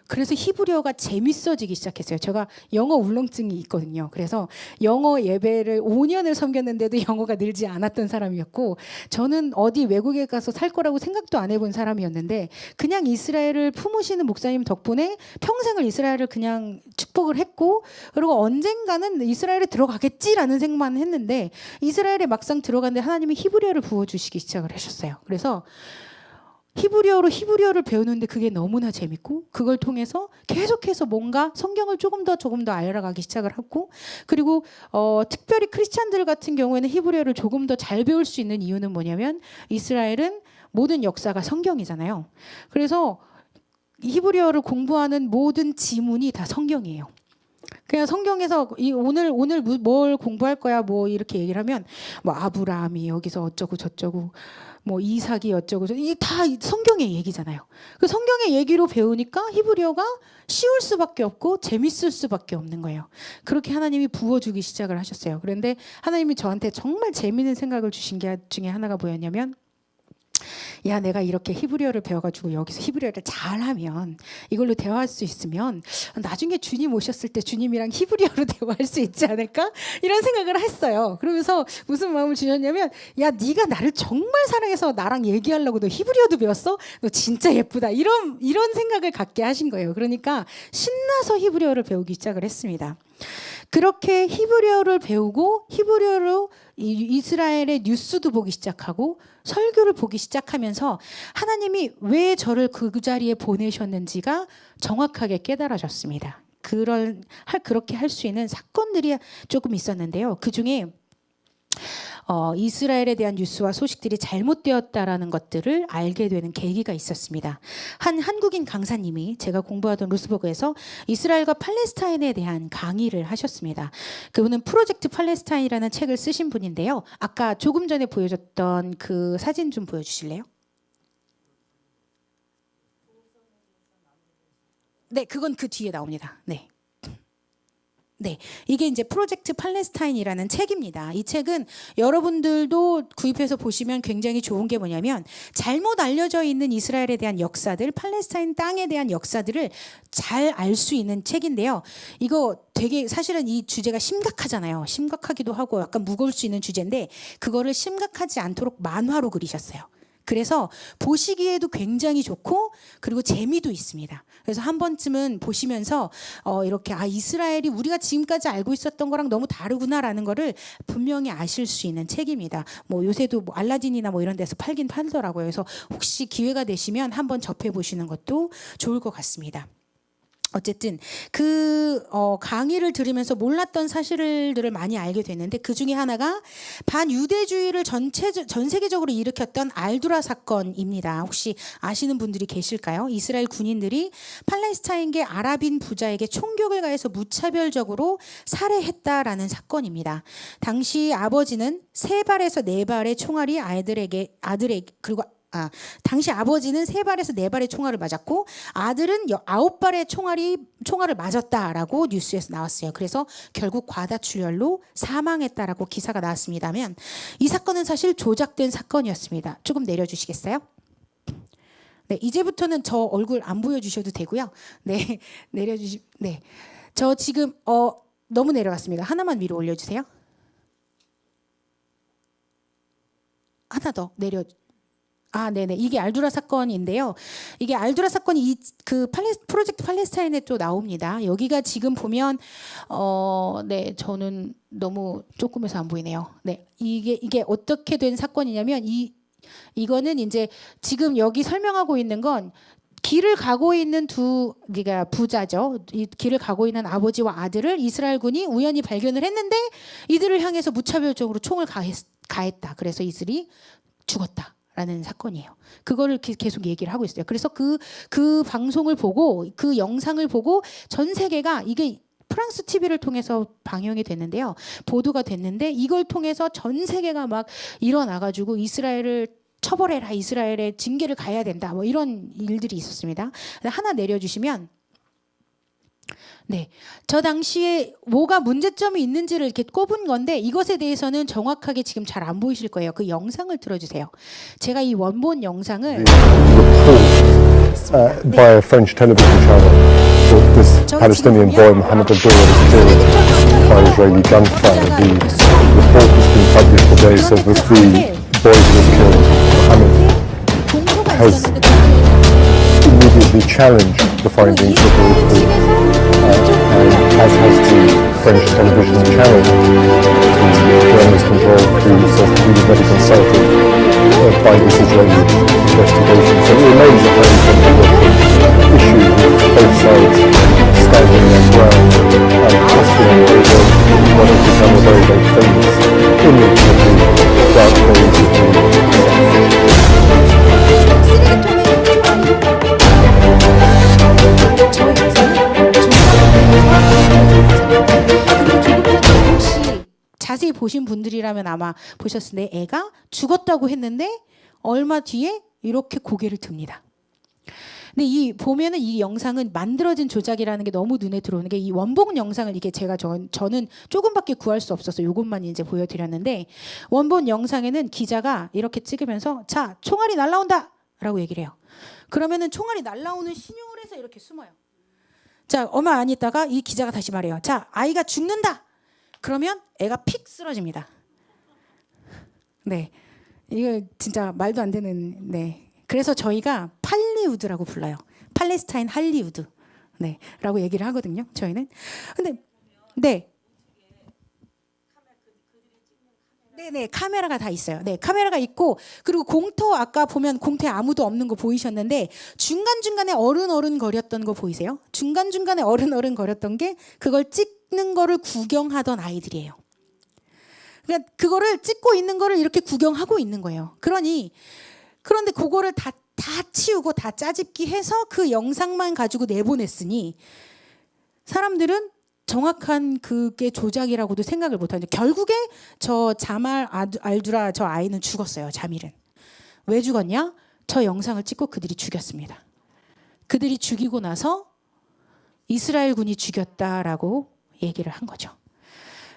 그래서 히브리어가 재밌어지기 시작했어요. 제가 영어 울렁증이 있거든요. 그래서 영어 예배를 5년을 섬겼는데도 영어가 늘지 않았던 사람이었고, 저는 어디 외국에 가서 살 거라고 생각도 안 해본 사람이었는데 그냥 이스라엘을 품으시는 목사님 덕분에 평생을 이스라엘을 그냥 축복을 했고, 그리고 언젠가는 이스라엘에 들어가겠지라는 생각만 했는데 이스라엘에 막상 들어갔는데 하나님이 히브리어를 부어주시기 시작을 하셨어요. 그래서 히브리어를 배우는데 그게 너무나 재밌고, 그걸 통해서 계속해서 뭔가 성경을 조금 더 알아가기 시작을 하고, 그리고 특별히 크리스찬들 같은 경우에는 히브리어를 조금 더 잘 배울 수 있는 이유는 뭐냐면 이스라엘은 모든 역사가 성경이잖아요. 그래서 히브리어를 공부하는 모든 지문이 다 성경이에요. 그냥 성경에서 오늘 뭘 공부할 거야 뭐 이렇게 얘기를 하면 뭐 아브라함이 여기서 어쩌고 저쩌고 뭐 이삭이 어쩌고 저쩌고 이게 다 성경의 얘기잖아요. 그 성경의 얘기로 배우니까 히브리어가 쉬울 수밖에 없고 재밌을 수밖에 없는 거예요. 그렇게 하나님이 부어주기 시작을 하셨어요. 그런데 하나님이 저한테 정말 재밌는 생각을 주신 게 중에 하나가 뭐였냐면, 야, 내가 이렇게 히브리어를 배워가지고 여기서 히브리어를 잘하면 이걸로 대화할 수 있으면 나중에 주님 오셨을 때 주님이랑 히브리어로 대화할 수 있지 않을까? 이런 생각을 했어요. 그러면서 무슨 마음을 주셨냐면, 야, 네가 나를 정말 사랑해서 나랑 얘기하려고 너 히브리어도 배웠어? 너 진짜 예쁘다. 이런 생각을 갖게 하신 거예요. 그러니까 신나서 히브리어를 배우기 시작을 했습니다. 그렇게 히브리어를 배우고 히브리어로 이스라엘의 뉴스도 보기 시작하고 설교를 보기 시작하면서 하나님이 왜 저를 그 자리에 보내셨는지가 정확하게 깨달아졌습니다. 그렇게 할 수 있는 사건들이 조금 있었는데요. 그중에 이스라엘에 대한 뉴스와 소식들이 잘못되었다라는 것들을 알게 되는 계기가 있었습니다. 한 한국인 강사님이 제가 공부하던 루스버그에서 이스라엘과 팔레스타인에 대한 강의를 하셨습니다. 그분은 프로젝트 팔레스타인이라는 책을 쓰신 분인데요. 아까 조금 전에 보여줬던 그 사진 좀 보여주실래요? 네, 그건 그 뒤에 나옵니다. 네. 네, 이게 이제 프로젝트 팔레스타인이라는 책입니다. 이 책은 여러분들도 구입해서 보시면 굉장히 좋은 게 뭐냐면, 잘못 알려져 있는 이스라엘에 대한 역사들, 팔레스타인 땅에 대한 역사들을 잘 알 수 있는 책인데요. 이거 되게 사실은 이 주제가 심각하잖아요. 심각하기도 하고 약간 무거울 수 있는 주제인데 그거를 심각하지 않도록 만화로 그리셨어요. 그래서 보시기에도 굉장히 좋고 그리고 재미도 있습니다. 그래서 한 번쯤은 보시면서 이렇게 이스라엘이 우리가 지금까지 알고 있었던 거랑 너무 다르구나라는 거를 분명히 아실 수 있는 책입니다. 뭐 요새도 뭐 알라딘이나 뭐 이런 데서 팔긴 팔더라고요. 그래서 혹시 기회가 되시면 한번 접해 보시는 것도 좋을 것 같습니다. 어쨌든 그 강의를 들으면서 몰랐던 사실들을 많이 알게 됐는데, 그 중에 하나가 반유대주의를 전 세계적으로 일으켰던 알두라 사건입니다. 혹시 아시는 분들이 계실까요? 이스라엘 군인들이 팔레스타인계 아랍인 부자에게 총격을 가해서 무차별적으로 살해했다라는 사건입니다. 당시 아버지는 3발에서 4발의 총알이 그리고 당시 아버지는 3발에서 4발의 총알을 맞았고 아들은 9발의 총알을 맞았다라고 뉴스에서 나왔어요. 그래서 결국 과다출혈로 사망했다라고 기사가 나왔습니다만, 이 사건은 사실 조작된 사건이었습니다. 조금 내려주시겠어요? 네, 이제부터는 저 얼굴 안 보여주셔도 되고요. 네, 네, 저 지금 너무 내려갔습니다. 하나만 위로 올려주세요. 하나 더 내려. 네네. 이게 알두라 사건인데요. 이게 알두라 사건이 프로젝트 팔레스타인에 또 나옵니다. 여기가 지금 보면, 네, 저는 너무 조금해서 안 보이네요. 네. 이게 어떻게 된 사건이냐면, 이거는 이제 지금 여기 설명하고 있는 건 길을 가고 있는 그러니까 부자죠. 이 길을 가고 있는 아버지와 아들을 이스라엘군이 우연히 발견을 했는데 이들을 향해서 무차별적으로 총을 가했다. 그래서 이들이 죽었다. 라는 사건이에요. 그거를 계속 얘기를 하고 있어요. 그래서 그 방송을 보고, 그 영상을 보고 전 세계가, 이게 프랑스 TV를 통해서 방영이 됐는데요. 보도가 됐는데 이걸 통해서 전 세계가 막 일어나가지고 이스라엘을 처벌해라, 이스라엘의 징계를 가해야 된다, 뭐 이런 일들이 있었습니다. 하나 내려주시면, 네, 저 당시에 뭐가 문제점이 있는지를 이렇게 꼽은 건데 이것에 대해서는 정확하게 지금 잘 안 보이실 거예요. 그 영상을 들어주세요. 제가 이 원본 영상을 by a French television channel that this Palestinian boy, Mohammed Abdullah, was killed by Israeli gunfire. The report has been published today, says that the boy who was killed, Mohammed, 공소가 has 있었는데 immediately challenged the findings of the report, and as has the French television channel. The journalist involved who says that he was never consulted by this Israeli investigation. So it remains a very controversial issue with both sides standing their ground and questioning over what has become a very, very famous image of the dark days of the 혹시 자세히 보신 분들이라면 아마 보셨을 텐데 애가 죽었다고 했는데 얼마 뒤에 이렇게 고개를 듭니다. 근데 이 보면은 이 영상은 만들어진 조작이라는 게 너무 눈에 들어오는 게 이 원본 영상을 이게 제가 저는 조금밖에 구할 수 없어서 이것만 이제 보여드렸는데 원본 영상에는 기자가 이렇게 찍으면서 자 총알이 날라온다라고 얘기를 해요. 그러면은 총알이 날라오는 신용을 해서 이렇게 숨어요. 자 얼마 안 있다가 이 기자가 다시 말해요. 자 아이가 죽는다. 그러면 애가 픽 쓰러집니다. 네, 이거 진짜 말도 안 되는. 네, 그래서 저희가 팔리우드라고 불러요. 팔레스타인 할리우드. 네, 라고 얘기를 하거든요. 저희는. 근데 네. 네네 카메라가 다 있어요. 네 카메라가 있고 그리고 공터 아까 보면 공터에 아무도 없는 거 보이셨는데 중간중간에 어른어른 거렸던 거 보이세요? 중간중간에 어른어른 거렸던 게 그걸 찍는 거를 구경하던 아이들이에요. 그러니까 그거를 찍고 있는 거를 이렇게 구경하고 있는 거예요. 그런데 그거를 다 치우고 다 짜집기 해서 그 영상만 가지고 내보냈으니 사람들은 정확한 그게 조작이라고도 생각을 못하는데 결국에 저 자말 알두라 저 아이는 죽었어요. 자밀은. 왜 죽었냐? 저 영상을 찍고 그들이 죽였습니다. 그들이 죽이고 나서 이스라엘 군이 죽였다라고 얘기를 한 거죠.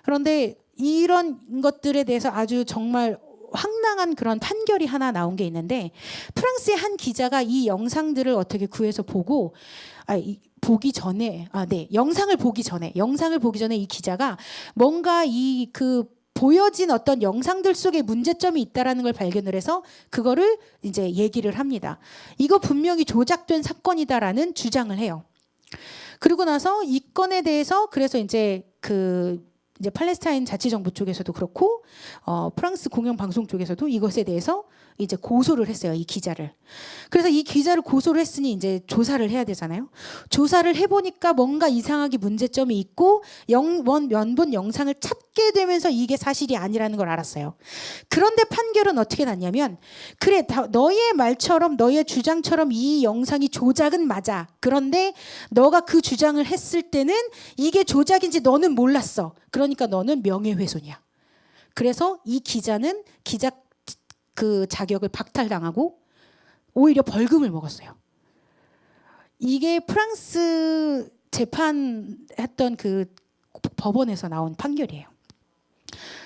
그런데 이런 것들에 대해서 아주 정말 황당한 그런 판결이 하나 나온 게 있는데 프랑스의 한 기자가 이 영상들을 어떻게 구해서 보고 보기 전에 영상을 보기 전에 이 기자가 뭔가 이 그 보여진 어떤 영상들 속에 문제점이 있다라는 걸 발견을 해서 그거를 이제 얘기를 합니다. 이거 분명히 조작된 사건이다라는 주장을 해요. 그리고 나서 이 건에 대해서 그래서 이제 팔레스타인 자치정부 쪽에서도 그렇고 프랑스 공영방송 쪽에서도 이것에 대해서 이제 고소를 했어요. 이 기자를. 그래서 이 기자를 고소를 했으니 이제 조사를 해야 되잖아요. 조사를 해보니까 뭔가 이상하게 문제점이 있고 원본 영상을 찾게 되면서 이게 사실이 아니라는 걸 알았어요. 그런데 판결은 어떻게 났냐면 그래 너의 말처럼 너의 주장처럼 이 영상이 조작은 맞아. 그런데 너가 그 주장을 했을 때는 이게 조작인지 너는 몰랐어. 그러니까 너는 명예훼손이야. 그래서 이 기자는 기자 그 자격을 박탈당하고 오히려 벌금을 먹었어요. 이게 프랑스 재판했던 그 법원에서 나온 판결이에요.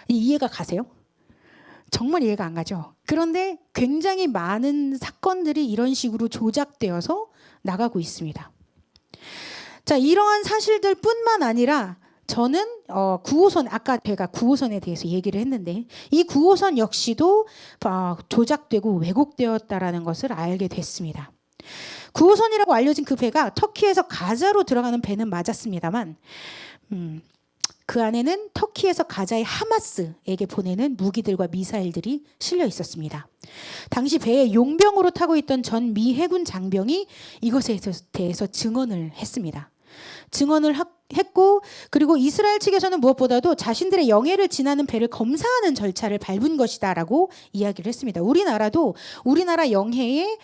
이해가 가세요? 정말 이해가 안 가죠. 그런데 굉장히 많은 사건들이 이런 식으로 조작되어서 나가고 있습니다. 자, 이러한 사실들뿐만 아니라 저는 9호선 아까 제가 9호선에 대해서 얘기를 했는데 이 9호선 역시도 조작되고 왜곡되었다라는 것을 알게 됐습니다. 9호선이라고 알려진 그 배가 터키에서 가자로 들어가는 배는 맞았습니다만 그 안에는 터키에서 가자의 하마스에게 보내는 무기들과 미사일들이 실려 있었습니다. 당시 배에 용병으로 타고 있던 전 미 해군 장병이 이것에 대해서 증언을 했습니다. 했고, 그리고 이스라엘 측에서는 무엇보다도 자신들의 영해를 지나는 배를 검사하는 절차를 밟은 것이다라고 이야기를 했습니다. 우리나라도 우리나라 영해에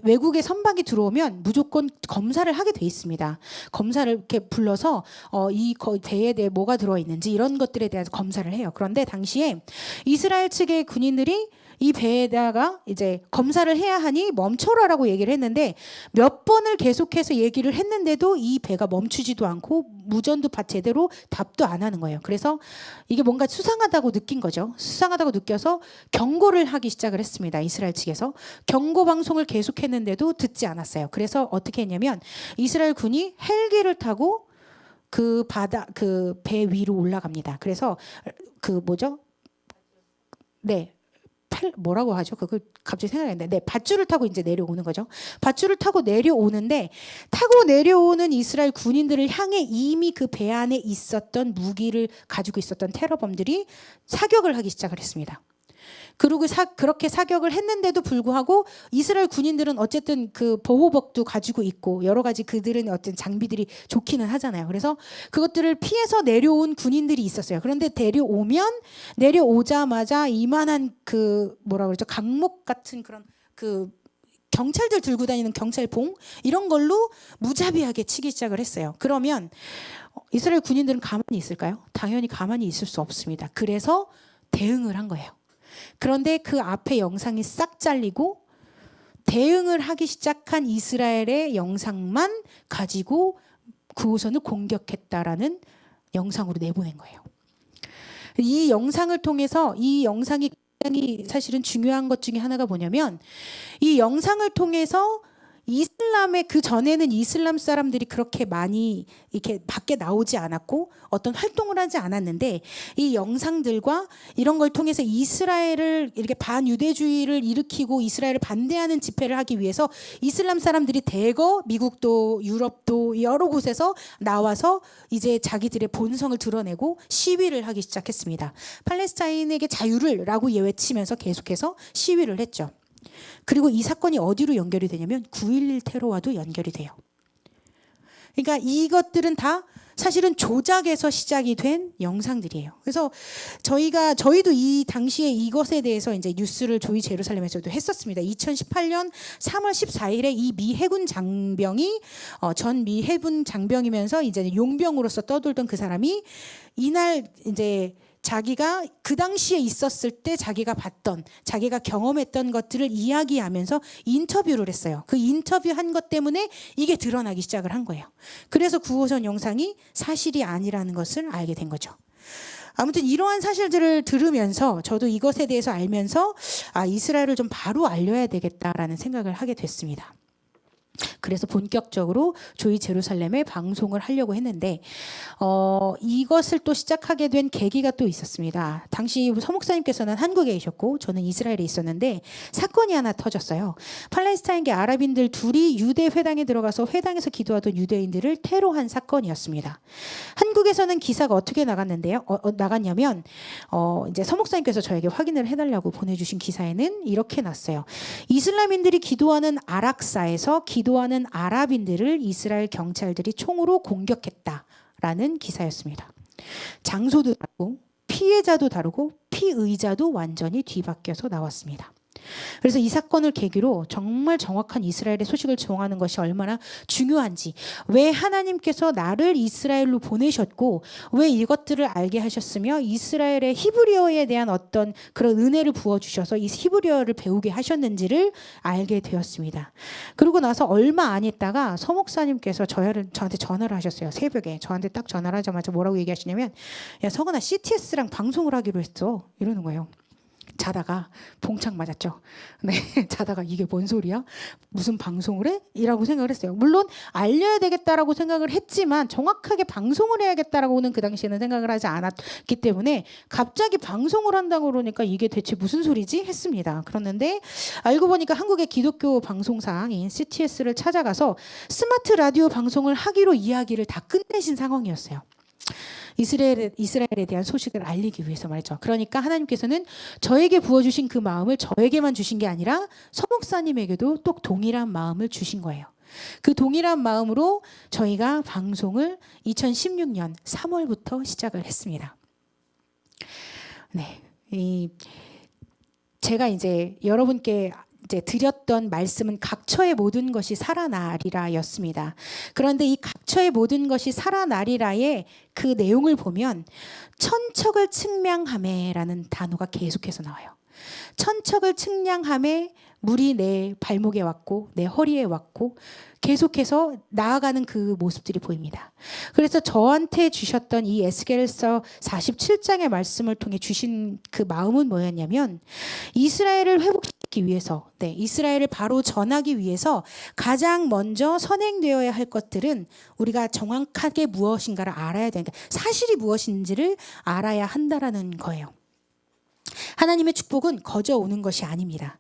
외국의 선박이 들어오면 무조건 검사를 하게 돼 있습니다. 검사를 이렇게 불러서 이 배에 대해 뭐가 들어 있는지 이런 것들에 대해서 검사를 해요. 그런데 당시에 이스라엘 측의 군인들이 이 배에다가 이제 검사를 해야 하니 멈춰라라고 얘기를 했는데 몇 번을 계속해서 얘기를 했는데도 이 배가 멈추지도 않고 무전도 제대로 답도 안 하는 거예요. 그래서 이게 뭔가 수상하다고 느낀 거죠. 수상하다고 느껴서 경고를 하기 시작을 했습니다. 이스라엘 측에서 경고 방송을 계속했는데도 듣지 않았어요. 그래서 어떻게 했냐면 이스라엘 군이 헬기를 타고 그 배 위로 올라갑니다. 그래서 네. 뭐라고 하죠? 그걸 갑자기 생각이 안 나는데, 네, 밧줄을 타고 이제 내려오는 거죠. 밧줄을 타고 내려오는데, 타고 내려오는 이스라엘 군인들을 향해 이미 그 배 안에 있었던 무기를 가지고 있었던 테러범들이 사격을 하기 시작을 했습니다. 그리고 그렇게 사격을 했는데도 불구하고 이스라엘 군인들은 어쨌든 그 보호복도 가지고 있고 여러 가지 그들은 어떤 장비들이 좋기는 하잖아요. 그래서 그것들을 피해서 내려온 군인들이 있었어요. 그런데 내려오자마자 이만한 그 뭐라 그러죠? 강목 같은 그런 그 경찰들 들고 다니는 경찰봉 이런 걸로 무자비하게 치기 시작을 했어요. 그러면 이스라엘 군인들은 가만히 있을까요? 당연히 가만히 있을 수 없습니다. 그래서 대응을 한 거예요. 그런데 그 앞에 영상이 싹 잘리고 대응을 하기 시작한 이스라엘의 영상만 가지고 9호선을 공격했다라는 영상으로 내보낸 거예요. 이 영상을 통해서 이 영상이 굉장히 사실은 중요한 것 중에 하나가 뭐냐면 이 영상을 통해서 이슬람의 그 전에는 이슬람 사람들이 그렇게 많이 이렇게 밖에 나오지 않았고 어떤 활동을 하지 않았는데 이 영상들과 이런 걸 통해서 이스라엘을 이렇게 반유대주의를 일으키고 이스라엘을 반대하는 집회를 하기 위해서 이슬람 사람들이 대거 미국도 유럽도 여러 곳에서 나와서 이제 자기들의 본성을 드러내고 시위를 하기 시작했습니다. 팔레스타인에게 자유를라고 외치면서 계속해서 시위를 했죠. 그리고 이 사건이 어디로 연결이 되냐면 9.11 테러와도 연결이 돼요. 그러니까 이것들은 다 사실은 조작에서 시작이 된 영상들이에요. 그래서 저희도 이 당시에 이것에 대해서 이제 뉴스를 조이 제루살렘에서도 했었습니다. 2018년 3월 14일에 이 미 해군 장병이 전 미 해군 장병이면서 이제 용병으로서 떠돌던 그 사람이 이날 이제 자기가 그 당시에 있었을 때 자기가 봤던 자기가 경험했던 것들을 이야기하면서 인터뷰를 했어요. 그 인터뷰한 것 때문에 이게 드러나기 시작을 한 거예요. 그래서 9호선 영상이 사실이 아니라는 것을 알게 된 거죠. 아무튼 이러한 사실들을 들으면서 저도 이것에 대해서 알면서 이스라엘을 좀 바로 알려야 되겠다라는 생각을 하게 됐습니다. 그래서 본격적으로 조이 제루살렘에 방송을 하려고 했는데 이것을 또 시작하게 된 계기가 또 있었습니다. 당시 서목사님께서는 한국에 계셨고 저는 이스라엘에 있었는데 사건이 하나 터졌어요. 팔레스타인계 아랍인들 둘이 유대 회당에 들어가서 회당에서 기도하던 유대인들을 테러한 사건이었습니다. 한국에서는 기사가 어떻게 나갔냐면 이제 서목사님께서 저에게 확인을 해달라고 보내주신 기사에는 이렇게 났어요. 이슬람인들이 기도하는 아락사에서 기도하는 아랍인들을 이스라엘 경찰들이 총으로 공격했다라는 기사였습니다. 장소도 다르고 피해자도 다르고 피의자도 완전히 뒤바뀌어서 나왔습니다. 그래서 이 사건을 계기로 정말 정확한 이스라엘의 소식을 전하는 것이 얼마나 중요한지, 왜 하나님께서 나를 이스라엘로 보내셨고 왜 이것들을 알게 하셨으며 이스라엘의 히브리어에 대한 어떤 그런 은혜를 부어주셔서 이 히브리어를 배우게 하셨는지를 알게 되었습니다. 그러고 나서 얼마 안 있다가 서목사님께서 저한테 전화를 하셨어요. 새벽에 저한테 딱 전화를 하자마자 뭐라고 얘기하시냐면, 야 성은아, CTS랑 방송을 하기로 했어, 이러는 거예요. 자다가 봉착 맞았죠. 네, 자다가 이게 뭔 소리야? 무슨 방송을 해? 이라고 생각을 했어요. 물론 알려야 되겠다라고 생각을 했지만 정확하게 방송을 해야겠다라고는 그 당시에는 생각을 하지 않았기 때문에 갑자기 방송을 한다고 그러니까 이게 대체 무슨 소리지? 했습니다. 그랬는데 알고 보니까 한국의 기독교 방송사인 CTS를 찾아가서 스마트 라디오 방송을 하기로 이야기를 다 끝내신 상황이었어요. 이스라엘에 대한 소식을 알리기 위해서 말이죠. 그러니까 하나님께서는 저에게 부어주신 그 마음을 저에게만 주신 게 아니라 서목사님에게도 또 동일한 마음을 주신 거예요. 그 동일한 마음으로 저희가 방송을 2016년 3월부터 시작을 했습니다. 네, 제가 이제 여러분께 이제 드렸던 말씀은 각처의 모든 것이 살아나리라였습니다. 그런데 이 각처의 모든 것이 살아나리라의 그 내용을 보면 천척을 측량함에라는 단어가 계속해서 나와요. 천척을 측량함에 물이 내 발목에 왔고 내 허리에 왔고 계속해서 나아가는 그 모습들이 보입니다. 그래서 저한테 주셨던 이 에스겔서 47장의 말씀을 통해 주신 그 마음은 뭐였냐면 이스라엘을 회복시키기 위해서 이스라엘을 바로 전하기 위해서 가장 먼저 선행되어야 할 것들은 우리가 정확하게 무엇인가를 알아야 되는데 사실이 무엇인지를 알아야 한다라는 거예요. 하나님의 축복은 거저 오는 것이 아닙니다.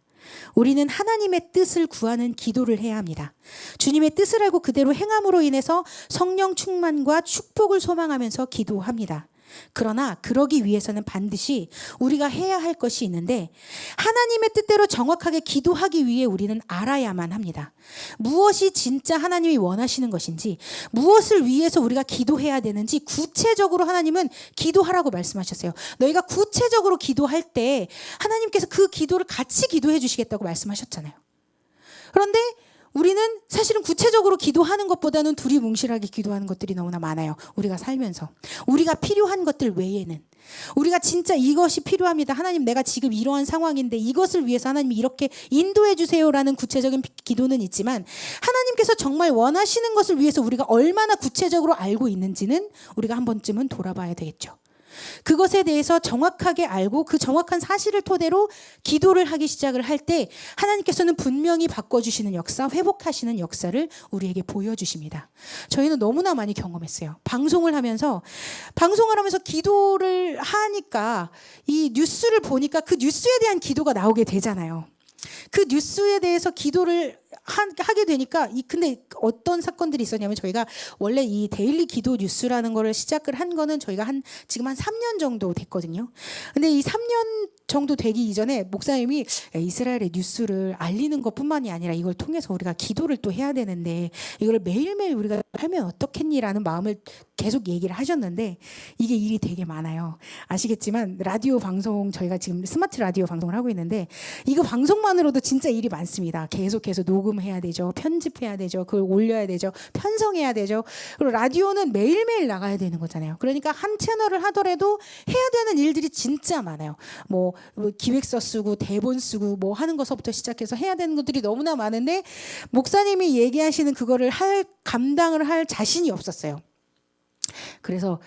우리는 하나님의 뜻을 구하는 기도를 해야 합니다. 주님의 뜻을 알고 그대로 행함으로 인해서 성령 충만과 축복을 소망하면서 기도합니다. 그러나 그러기 위해서는 반드시 우리가 해야 할 것이 있는데 하나님의 뜻대로 정확하게 기도하기 위해 우리는 알아야만 합니다. 무엇이 진짜 하나님이 원하시는 것인지 무엇을 위해서 우리가 기도해야 되는지 구체적으로 하나님은 기도하라고 말씀하셨어요. 너희가 구체적으로 기도할 때 하나님께서 그 기도를 같이 기도해 주시겠다고 말씀하셨잖아요. 그런데 우리는 사실은 구체적으로 기도하는 것보다는 둘이 뭉실하게 기도하는 것들이 너무나 많아요. 우리가 살면서. 우리가 필요한 것들 외에는. 우리가 진짜 이것이 필요합니다. 하나님 내가 지금 이러한 상황인데 이것을 위해서 하나님이 이렇게 인도해 주세요라는 구체적인 기도는 있지만 하나님께서 정말 원하시는 것을 위해서 우리가 얼마나 구체적으로 알고 있는지는 우리가 한 번쯤은 돌아봐야 되겠죠. 그것에 대해서 정확하게 알고 그 정확한 사실을 토대로 기도를 하기 시작을 할 때 하나님께서는 분명히 바꿔주시는 역사, 회복하시는 역사를 우리에게 보여주십니다. 저희는 너무나 많이 경험했어요. 방송을 하면서 기도를 하니까 이 뉴스를 보니까 그 뉴스에 대한 기도가 나오게 되잖아요. 그 뉴스에 대해서 기도를 하게 되니까 근데 어떤 사건들이 있었냐면 저희가 원래 이 데일리 기도 뉴스라는 거를 시작을 한 거는 저희가 지금 한 3년 정도 됐거든요. 근데 이 3년 정도 되기 이전에 목사님이 이스라엘의 뉴스를 알리는 것뿐만이 아니라 이걸 통해서 우리가 기도를 또 해야 되는데 이걸 매일매일 우리가 하면 어떻겠니라는 마음을 계속 얘기를 하셨는데 이게 일이 되게 많아요. 아시겠지만 라디오 방송 저희가 지금 스마트 라디오 방송을 하고 있는데 이거 방송만으로도 진짜 일이 많습니다. 계속해서 녹음해야 되죠. 편집해야 되죠. 그걸 올려야 되죠. 편성해야 되죠. 그리고 라디오는 매일매일 나가야 되는 거잖아요. 그러니까 한 채널을 하더라도 해야 되는 일들이 진짜 많아요. 뭐 기획서 쓰고 대본 쓰고 뭐 하는 것부터 시작해서 해야 되는 것들이 너무나 많은데 목사님이 얘기하시는 그거를 감당을 할 자신이 없었어요. 그래서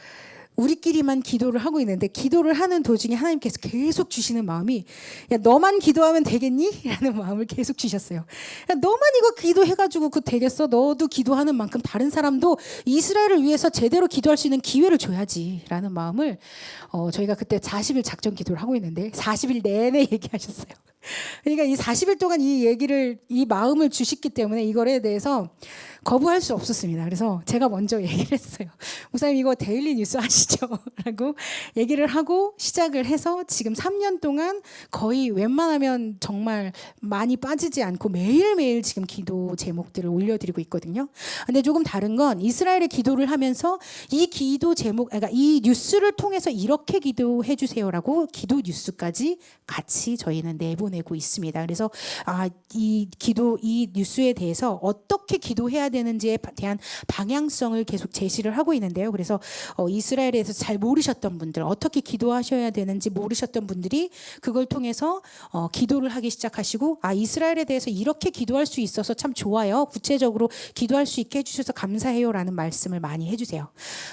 우리끼리만 기도를 하고 있는데 기도를 하는 도중에 하나님께서 계속 주시는 마음이 야 너만 기도하면 되겠니? 라는 마음을 계속 주셨어요. 야, 너만 이거 기도해가지고 그 되겠어? 너도 기도하는 만큼 다른 사람도 이스라엘을 위해서 제대로 기도할 수 있는 기회를 줘야지 라는 마음을 저희가 그때 40일 작전 기도를 하고 있는데 40일 내내 얘기하셨어요. 그러니까 이 40일 동안 이 마음을 주셨기 때문에 이거에 대해서 거부할 수 없었습니다. 그래서 제가 먼저 얘기를 했어요. 목사님 이거 데일리 뉴스 아시죠? 라고 얘기를 하고 시작을 해서 지금 3년 동안 거의 웬만하면 정말 많이 빠지지 않고 매일매일 지금 기도 제목들을 올려드리고 있거든요. 근데 조금 다른 건 이스라엘의 기도를 하면서 이 기도 제목, 그러니까 이 뉴스를 통해서 이렇게 기도해 주세요라고 기도 뉴스까지 같이 저희는 내보내고 있습니다. 그래서 이 뉴스에 대해서 어떻게 기도해야 되는지에 대한 방향성을 계속 제시를 하고 있는데요. 그래서 이스라엘에서 잘 모르셨던 분들, 어떻게 기도하셔야 되는지 모르셨던 분들이 그걸 통해서 기도를 하기 시작하시고 이스라엘에 대해서 이렇게 기도할 수 있어서 참 좋아요. 구체적으로 기도할 수 있게 해주셔서 감사해요라는 말씀을 많이 해주세요.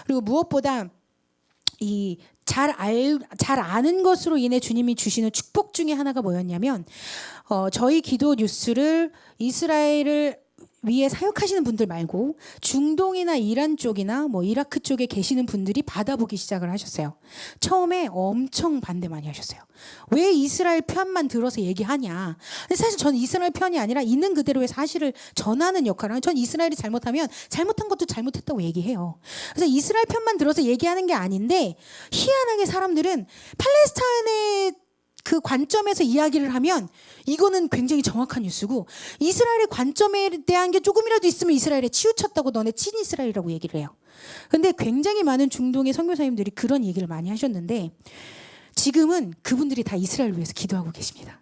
그리고 무엇보다 잘 아는 것으로 인해 주님이 주시는 축복 중에 하나가 뭐였냐면 저희 기도 뉴스를 이스라엘을 위에 사역하시는 분들 말고 중동이나 이란 쪽이나 뭐 이라크 쪽에 계시는 분들이 받아보기 시작을 하셨어요. 처음에 엄청 반대 많이 하셨어요. 왜 이스라엘 편만 들어서 얘기하냐. 근데 사실 저는 이스라엘 편이 아니라 있는 그대로의 사실을 전하는 역할을 하는, 전 이스라엘이 잘못하면 잘못한 것도 잘못했다고 얘기해요. 그래서 이스라엘 편만 들어서 얘기하는 게 아닌데 희한하게 사람들은 팔레스타인의 그 관점에서 이야기를 하면 이거는 굉장히 정확한 뉴스고, 이스라엘의 관점에 대한 게 조금이라도 있으면 이스라엘에 치우쳤다고 너네 친이스라엘이라고 얘기를 해요. 근데 굉장히 많은 중동의 선교사님들이 그런 얘기를 많이 하셨는데, 지금은 그분들이 다 이스라엘을 위해서 기도하고 계십니다.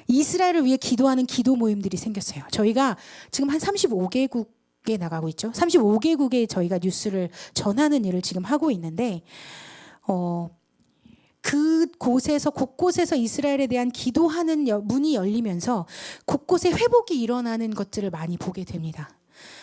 이스라엘을 위해 기도하는 기도 모임들이 생겼어요. 저희가 지금 한 35개국에 나가고 있죠. 35개국에 저희가 뉴스를 전하는 일을 지금 하고 있는데, 그곳에서 곳곳에서 이스라엘에 대한 기도하는 문이 열리면서 곳곳에 회복이 일어나는 것들을 많이 보게 됩니다.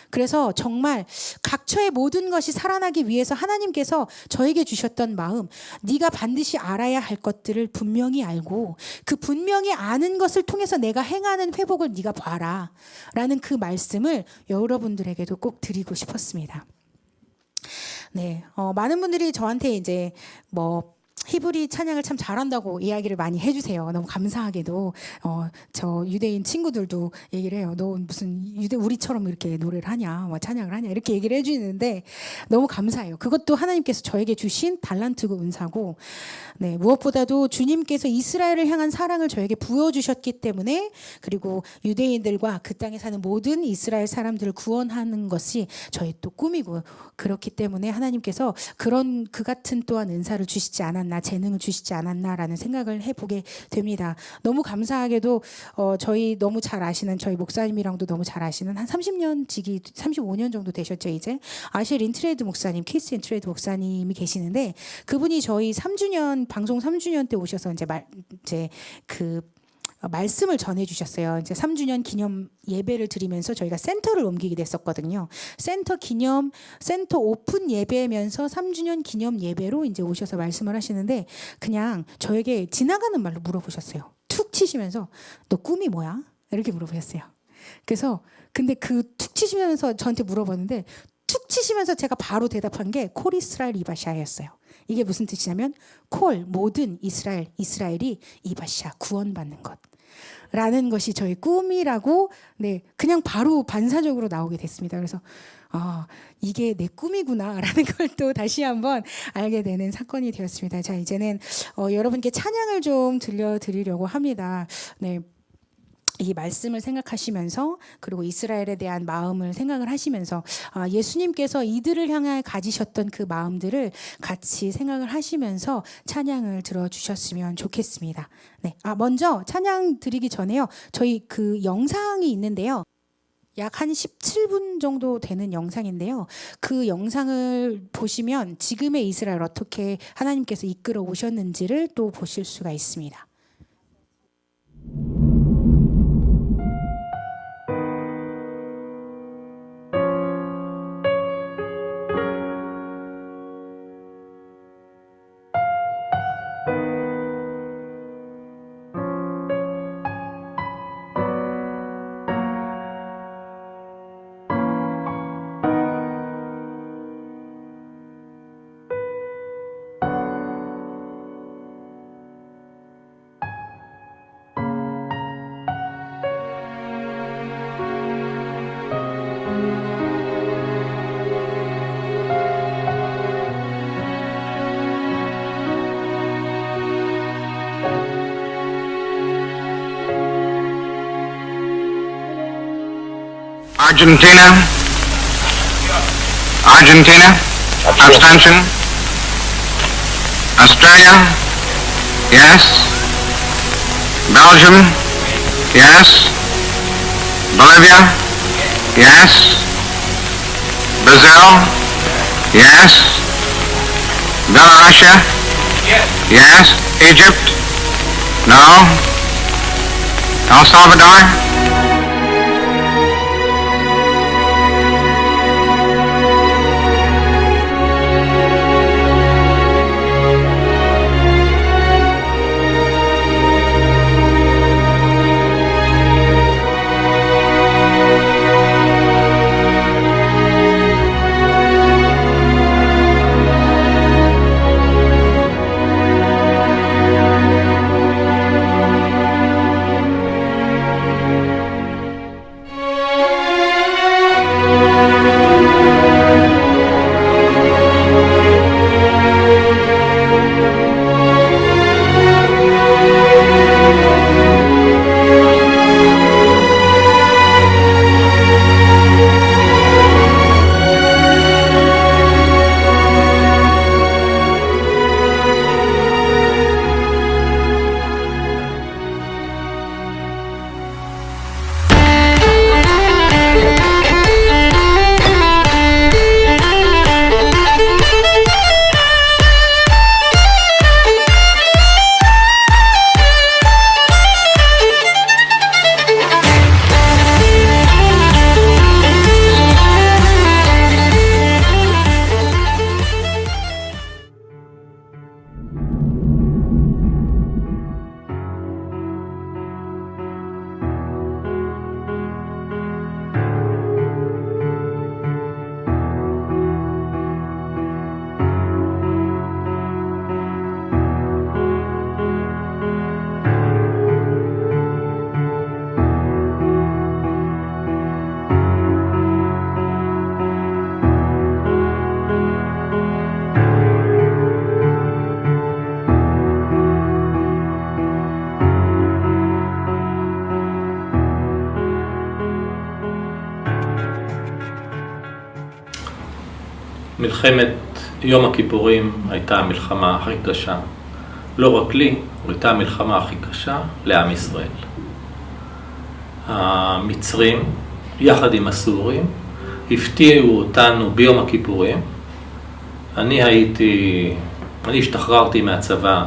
그래서 정말 각처의 모든 것이 살아나기 위해서 하나님께서 저에게 주셨던 마음, 네가 반드시 알아야 할 것들을 분명히 알고 그 분명히 아는 것을 통해서 내가 행하는 회복을 네가 봐라 라는 그 말씀을 여러분들에게도 꼭 드리고 싶었습니다. 네, 많은 분들이 저한테 이제 히브리 찬양을 참 잘한다고 이야기를 많이 해주세요. 너무 감사하게도 저 유대인 친구들도 얘기를 해요. 너 무슨 우리처럼 이렇게 노래를 하냐, 찬양을 하냐 이렇게 얘기를 해주는데 너무 감사해요. 그것도 하나님께서 저에게 주신 달란트고 은사고, 네, 무엇보다도 주님께서 이스라엘을 향한 사랑을 저에게 부어주셨기 때문에, 그리고 유대인들과 그 땅에 사는 모든 이스라엘 사람들을 구원하는 것이 저의 또 꿈이고, 그렇기 때문에 하나님께서 그 같은 또한 은사를 주시지 않았나, 재능을 주시지 않았나라는 생각을 해보게 됩니다. 너무 감사하게도 저희 너무 잘 아시는 저희 목사님이랑도 너무 잘 아시는 한 30년 지기 35년 정도 되셨죠. 이제 아실 인트레이드 목사님, 키스 인트레이드 목사님이 계시는데, 그분이 저희 3주년 방송 3주년 때 오셔서 이제 말씀을 전해주셨어요. 이제 3주년 기념 예배를 드리면서 저희가 센터를 옮기게 됐었거든요. 센터 오픈 예배면서 3주년 기념 예배로 이제 오셔서 말씀을 하시는데, 그냥 저에게 지나가는 말로 물어보셨어요. 툭 치시면서 너 꿈이 뭐야? 이렇게 물어보셨어요. 그래서 근데 그 툭 치시면서 저한테 물어봤는데, 툭 치시면서 제가 바로 대답한 게 콜 이스라엘 이바샤였어요. 이게 무슨 뜻이냐면 모든 이스라엘이 이바샤 구원받는 것 라는 것이 저의 꿈이라고, 네, 그냥 바로 반사적으로 나오게 됐습니다. 그래서 이게 내 꿈이구나 라는 걸 또 다시 한번 알게 되는 사건이 되었습니다. 자, 이제는 여러분께 찬양을 좀 들려드리려고 합니다. 네, 이 말씀을 생각하시면서, 그리고 이스라엘에 대한 마음을 생각을 하시면서 예수님께서 이들을 향해 가지셨던 그 마음들을 같이 생각을 하시면서 찬양을 들어주셨으면 좋겠습니다. 네, 먼저 찬양 드리기 전에요, 저희 그 영상이 있는데요. 약 한 17분 정도 되는 영상인데요. 그 영상을 보시면 지금의 이스라엘 어떻게 하나님께서 이끌어 오셨는지를 또 보실 수가 있습니다. Argentina, abstention. Australia, yes. Belgium, yes. Bolivia, yes. Brazil, yes. Belarusia, yes. Egypt, no. El Salvador, מלחמת יום הכיפורים הייתה המלחמה הכי קשה. לא רק לי, הייתה המלחמה הכי קשה לעם ישראל. המצרים, יחד עם הסורים, הפתיעו אותנו ביום הכיפורים. אני השתחררתי מהצבא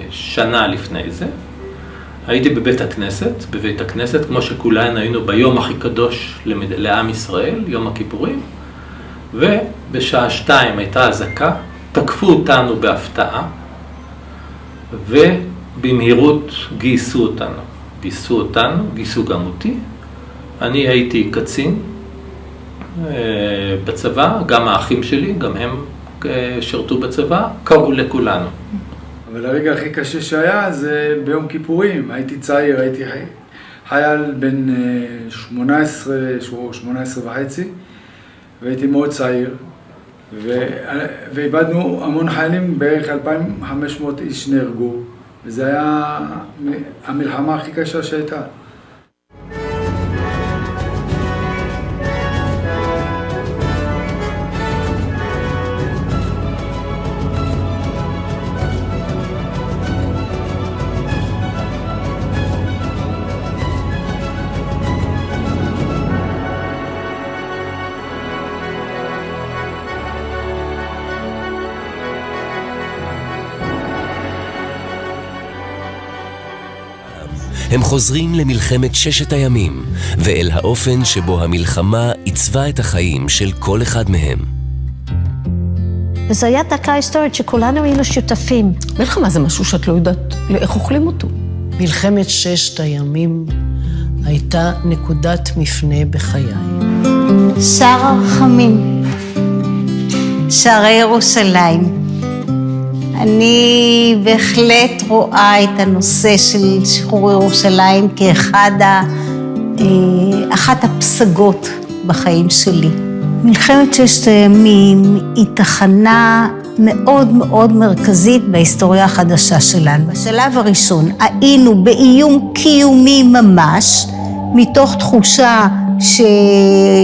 שנה לפני זה. הייתי בבית הכנסת, כמו שכולנו היינו ביום הכי קדוש לעם ישראל, יום הכיפורים. ובשעה 2 הייתה אזעקה, תקפו אותנו בהפתעה, ובמהירות גייסו אותנו, גייסו גם אותי. אני הייתי קצין בצבא, גם האחים שלי, גם הם שרתו בצבא, קראו לכולנו. אבל הרגע הכי קשה שהיה זה ביום כיפורים. הייתי צעיר, הייתי חייל בן 18 וחצי, והייתי מאוד צעיר, ואיבדנו המון חיילים, בערך 2,500 איש נהרגו, וזה היה המלחמה הכי קשה שהייתה. הם חוזרים למלחמת ששת הימים, ואל האופן שבו המלחמה עיצבה את החיים של כל אחד מהם. וזו הייתה דקה היסטורית שכולנו היינו שותפים. מלחמה זה משהו שאת לא יודעת איך אוכלים אותו. מלחמת ששת הימים הייתה נקודת מפנה בחיי. שער הרחמים, שערי ירושלים. אני בהחלט רואה את הנושא של שחרור ירושלים אחת הפסגות בחיים שלי. מלחמת ששת הימים היא תחנה מאוד מאוד מרכזית בהיסטוריה החדשה שלנו. בשלב הראשון היינו באיום קיומי ממש, מתוך תחושה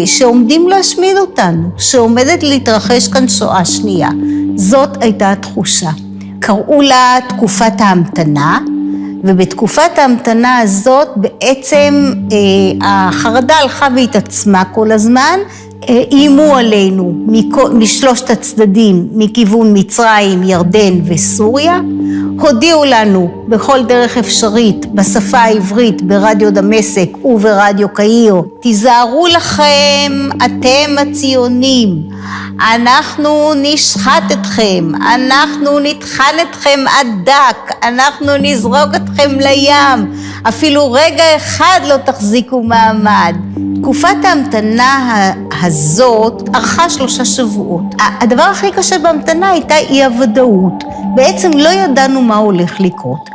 שעומדים להשמיד אותנו, שעומדת להתרחש כאן שואה שנייה. זאת הייתה התחושה. קראו לה תקופת ההמתנה, ובתקופת ההמתנה הזאת בעצם החרדה הלכה והתעצמה כל הזמן, איימו עלינו משלושת הצדדים, מכיוון מצרים, ירדן וסוריה, הודיעו לנו בכל דרך אפשרית, בשפה העברית, ברדיו דמשק וברדיו קהיר, תיזהרו לכם, אתם הציונים, אנחנו נשחט אתכם, אנחנו נטחן אתכם עד דק, אנחנו נזרוק אתכם לים, אפילו רגע אחד לא תחזיקו מעמד. תקופת ההמתנה הזאת ארכה 3 שבועות. הדבר הכי קשה בהמתנה הייתה אי הוודאות. בעצם לא ידענו מה הולך לקרות.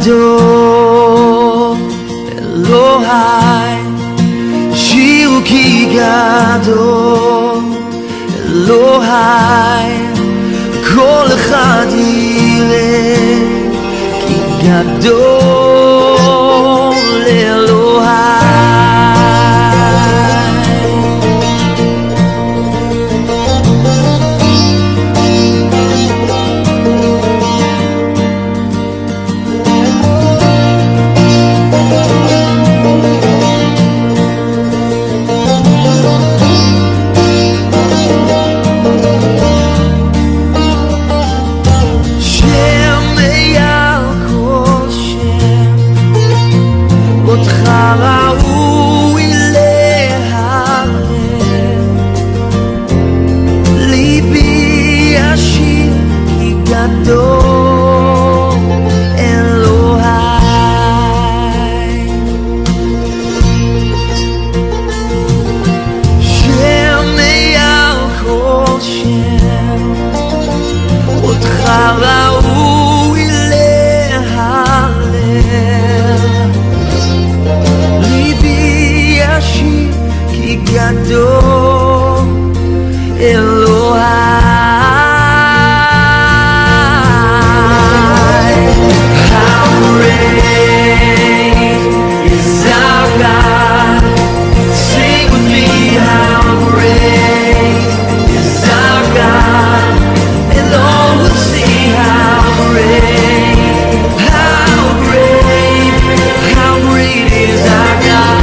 גדול, אלוהי, שירו כי גדול, אלוהי, כל אחד יראה כי גדול אלוהי. ראוי להלל, ליבי ישיר כי גדול אלוהי. שם מעל כל שם, אותך ראוי להלל, כי גדול אלוהי. How great is our God? Sing with me, how great is our God? And all will see how great, how great, how great is our God.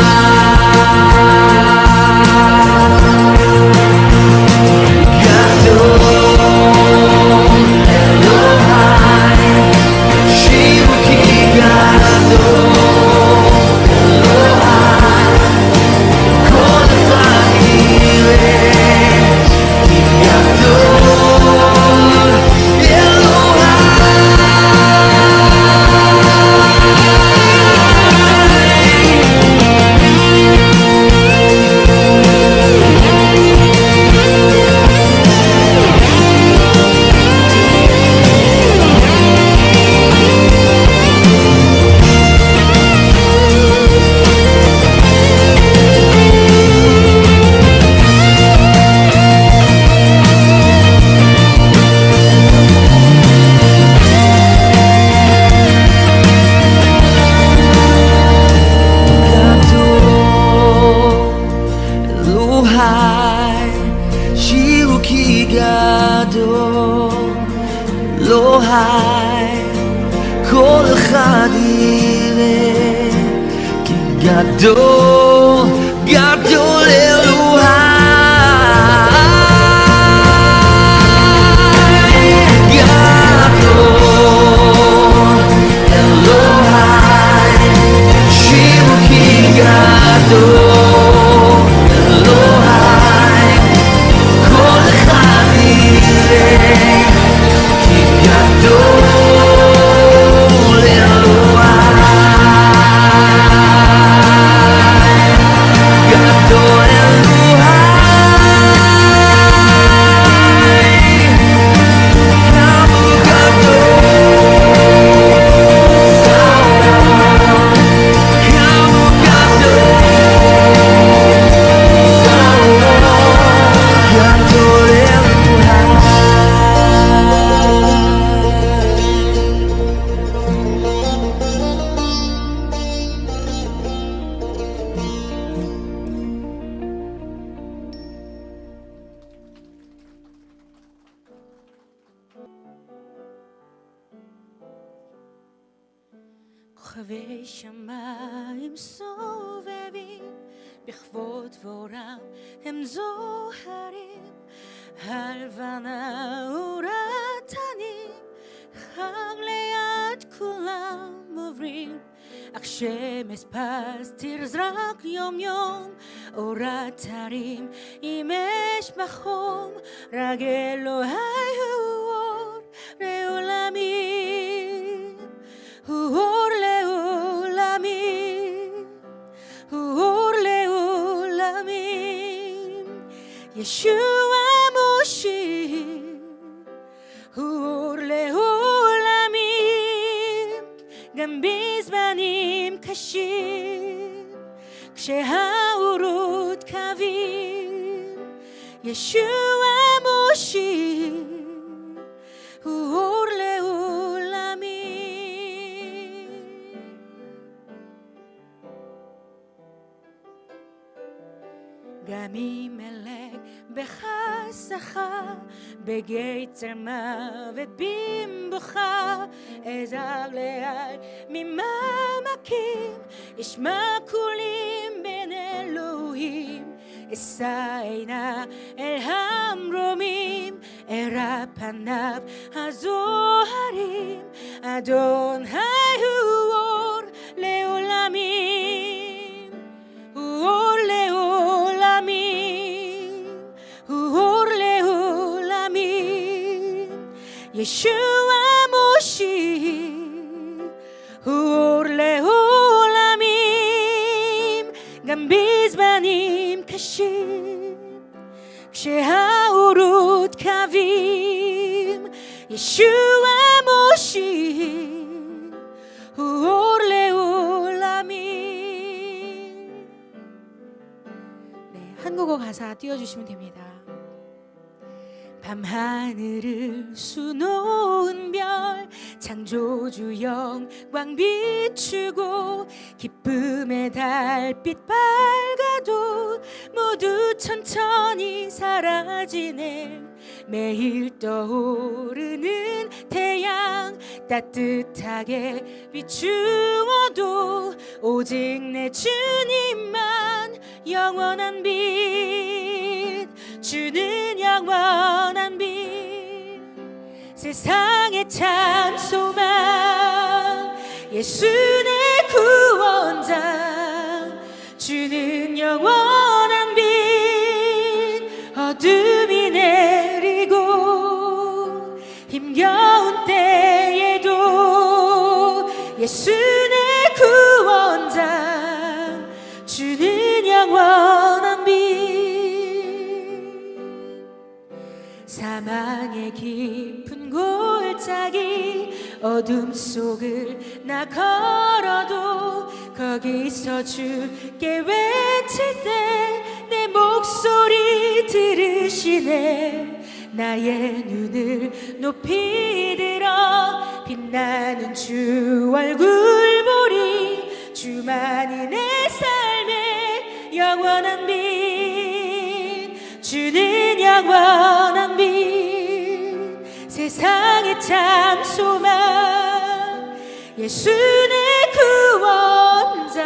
שירו כי גדול אלוהי, כל אחד יראה כי גדול, גדול אלוהי. גדול אלוהי, שירו כי גדול אלוהי, כל אחד יראה כי גדול אלוהי, גדול כוכבי שמיים סובבים, בכבוד דבורם הם זוהרים, הלבנה ורתנים, חג ליד כולם עוברים, אך שמש פז תזרק יום יום, אורת הרים ימש בחום, רק אלוהי הוא אור לעולמים, הוא אור לעולמים, הוא אור לעולמים, ישוע מושיע, הוא אור לעולמים, גם קשים כשהאורות קווים ישוע מושיע הוא אור לעולמים גם אם אלך בחסכה בגיצר מוות במבוכה אזר לאט ממעמקים אשמע קולים בין אלוהים אשא עינה אל המרומים ארא פניו הזוהרים אדוני הוא אור לעולמים הוא אור לעולמים הוא אור לעולמים ישוע מושיע הוא אור לעולמים גם בזמנים קשים כשהאורות קווים ישוע מושיע הוא אור לעולמים 네, 한국어 가사 띄워주시면 됩니다. 밤하늘을 수놓은 별 창조주 영광 비추고 기쁨의 달빛 밝아도 모두 천천히 사라지네 매일 떠오르는 태양 따뜻하게 비추어도 오직 내 주님만 영원한 빛 주는 영원한 빛 세상의 참 소망 예수 내 구원자 주는 영원한 빛 어둠이 내리고 힘겨운 때에도 예수 내 구원자 주는 영원한 빛 사망의 깊은 골짜기 어둠 속을 나 걸어도 거기서 주께 외칠 때 내 목소리 들으시네 나의 눈을 높이 들어 빛나는 주 얼굴 보리 주만이 내 삶의 영원한 빛 주는 영원한 빛 세상의 참 소망 예수 내 구원자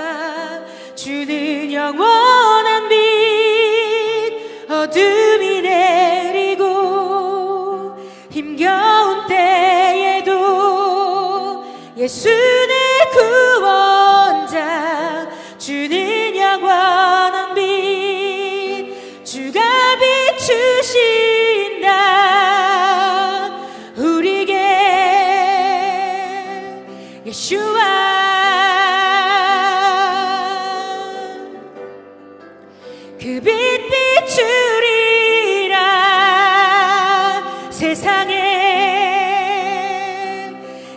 주는 영원한 빛 어둠이 내리고 힘겨운 때에도 예수 내 구원자 주는 영원한 빛 주가 비추신다 우리에게 예수와 그 빛 비추리라 세상에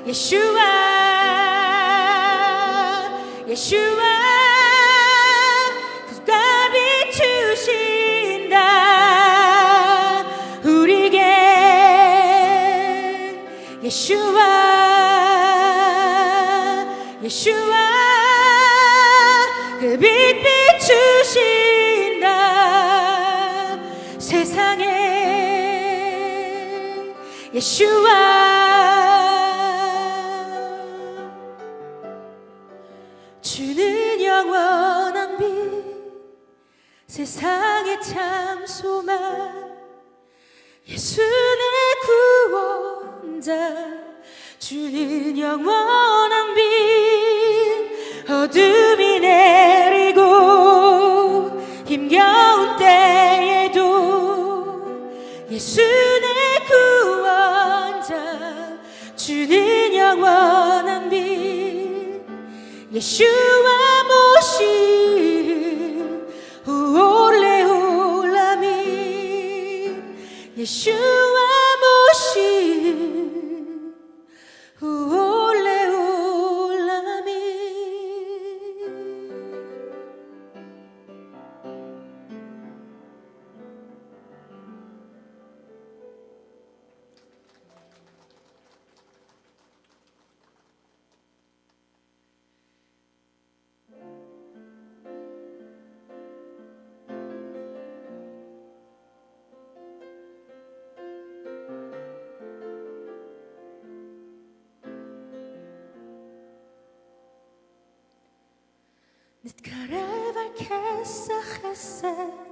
예수와 예수와 그가 비추신다 우리에게 예수와 예수와 그 빛 비추신다 세상에 예수와 주는 영원한 빛 세상의 참 소망 예수 내 구원자 주는 영원한 빛 어둠이 내리고 힘겨운 때에도 예수 내 구원자 주는 영원한 빛 예수와 모시는 우올레 올라민 예수와 모시는 우올레 올라민 נתקרב על כס החסד,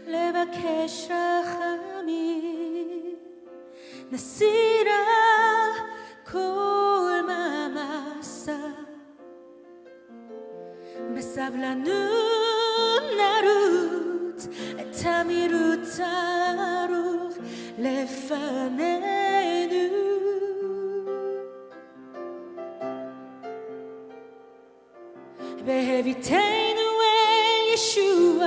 לבקש רחמים, נסירה כל מאמסה, בסבלנות נרוץ את המהירות תערוך לפנינו. והביטנו אל ישוע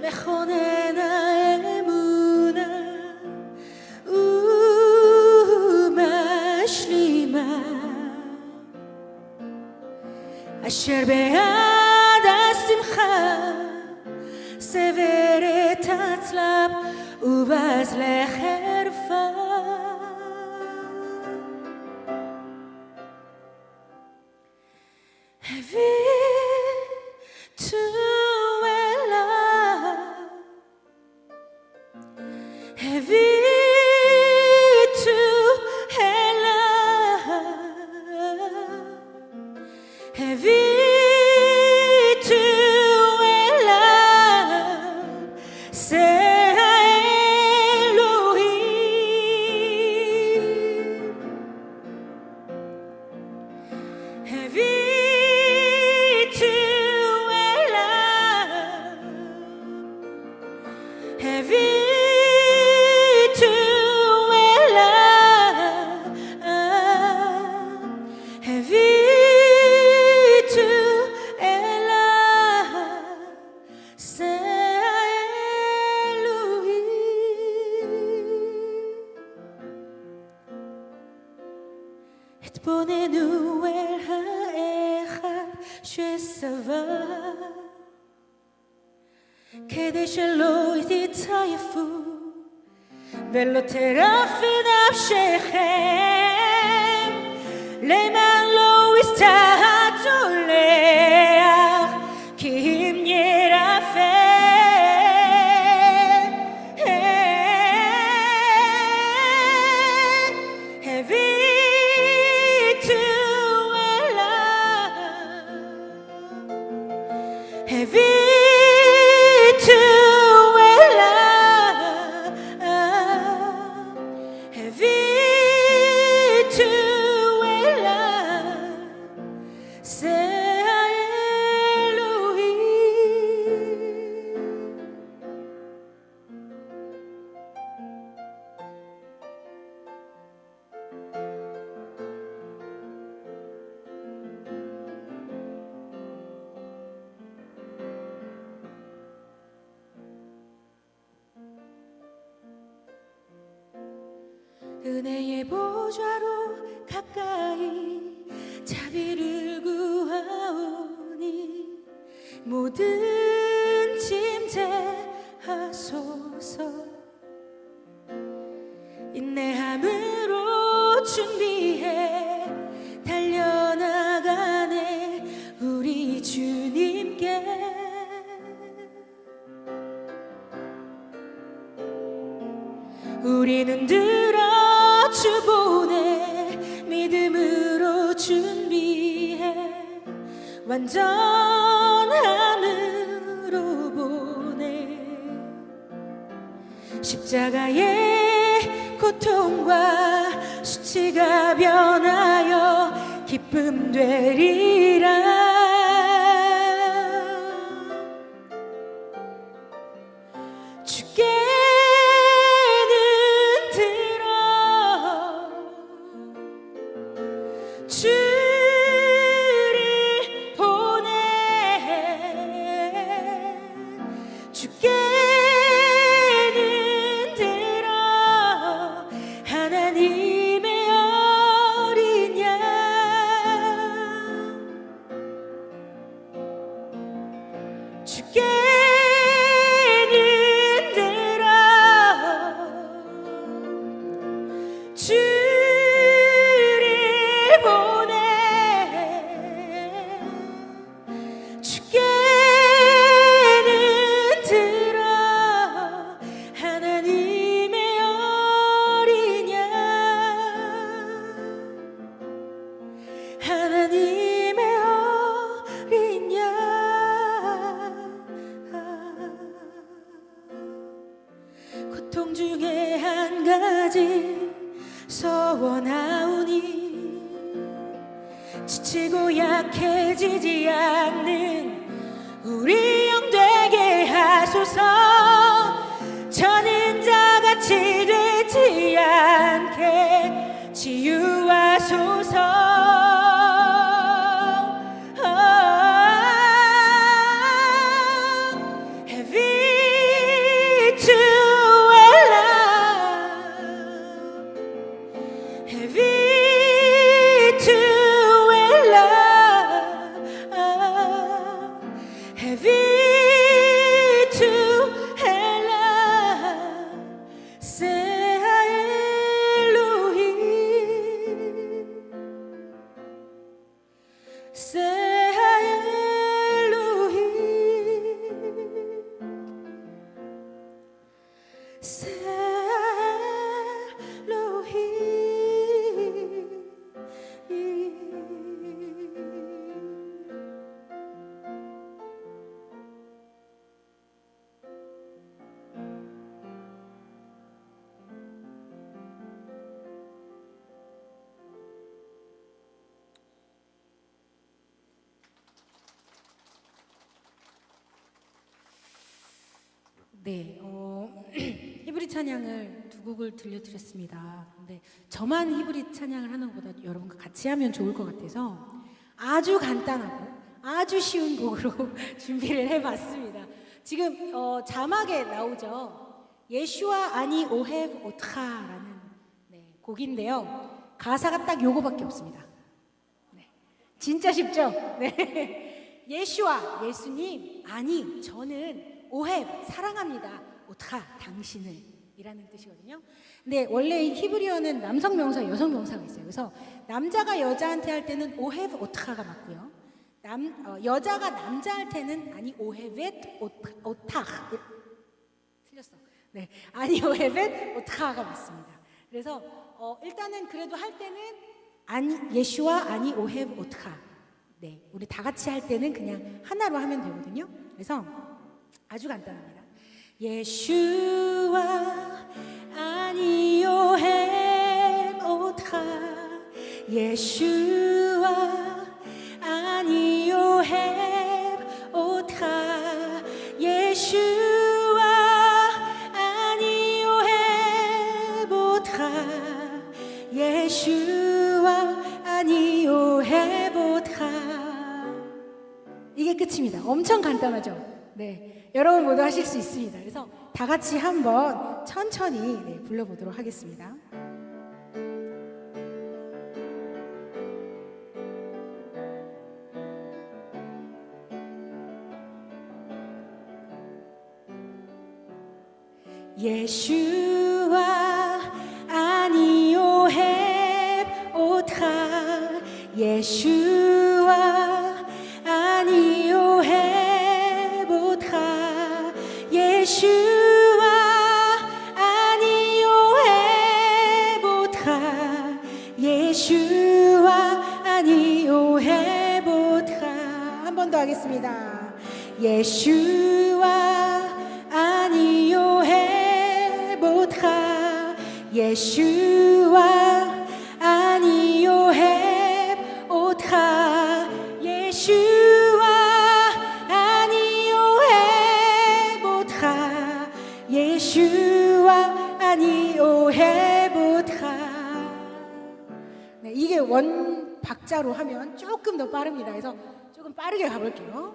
מכונן האמונה ומשלימה, אשר בעד השמחה סבר את הצלב ובז לחרפה. הביטו אליו, הביטו אליו, הביטו אליו, זה האלוהים. הביטו אליו, הביטו אליו, הביטו אליו, זה האלוהים. התבוננו אל האחד שסבר, כדי שלא תתעייפו ולא תרפי נפשכם, למען לא יסתתולח כי אם ירפא. הביטו אליו, הביטו אליו, הביטו אליו, זה 은혜의 보좌로 가까이 자비를 구하오니 모든 짐제하소서. 인내함으로 준비해 달려나가네 우리 주님께. 우리는 들어주 보내 믿음으로 준비해 완전함으로 보내. 십자가의 고통과 수치가 변하여 기쁨 되리라. 주를 보내 주께는 들어 하나님의 어린 양. 주께는 들어 하나님의 어린 양. 고통 중에 한 가지 소원하오니 지치고 약해지지 않는 우리 영 되게 하소서. 저는 자같이 되지 않게 치유하소서. Heavy to love, heavy to love, heavy to love. Say Elohim, say Elohim, say Elohim. 네, 히브리 찬양을 두 곡을 들려드렸습니다. 근데 저만 히브리 찬양을 하는 것보다 여러분과 같이 하면 좋을 것 같아서 아주 간단하고 아주 쉬운 곡으로 준비를 해봤습니다. 지금 자막에 나오죠. 예슈아 아니 오헤브 오트하라는 곡인데요. 가사가 딱 요거밖에 없습니다. 네, 진짜 쉽죠? 네. 예슈아 예수님 아니 저는 오헤브 사랑합니다. 오트하 당신을 이라는 뜻이거든요. 근데 원래 히브리어는 남성 명사, 여성 명사가 있어요. 그래서 남자가 여자한테 할 때는 오헤브 오트하가 맞고요. 여자가 남자한테는 아니 오헤벳 오타 틀렸어. 네, 아니 오헤벳 오타가 맞습니다. 그래서 일단은 그래도 할 때는 아니 예슈아 아니 오헤브 오타. 네, 우리 다 같이 할 때는 그냥 하나로 하면 되거든요. 그래서 아주 간단합니다. 예슈아 아니 오헤브 오타. 예슈아 아니 오헤브 오타. 예슈아 아니 오헤브 오타. 예슈아 아니 오헤브 오타. 이게 끝입니다. 엄청 간단하죠? 네, 여러분 모두 하실 수 있습니다. 그래서 다 같이 한번 천천히 불러보도록 하겠습니다. 예슈아 아니 오헤브 오타. 예슈아 아니 오헤브 오타. 예슈아 아니 오헤브 오타. 예슈아 아니 오헤브 오타. 한 번 더 하겠습니다. 예슈아 아니 오헤브 오타. 예슈아 아니 오헤브 오타. 예슈아 아니 오헤브 오타. 예슈아 아니 오헤브 오타. 네, 이게 원 박자로 하면 조금 더 빠릅니다. 그래서 조금 빠르게 가볼게요.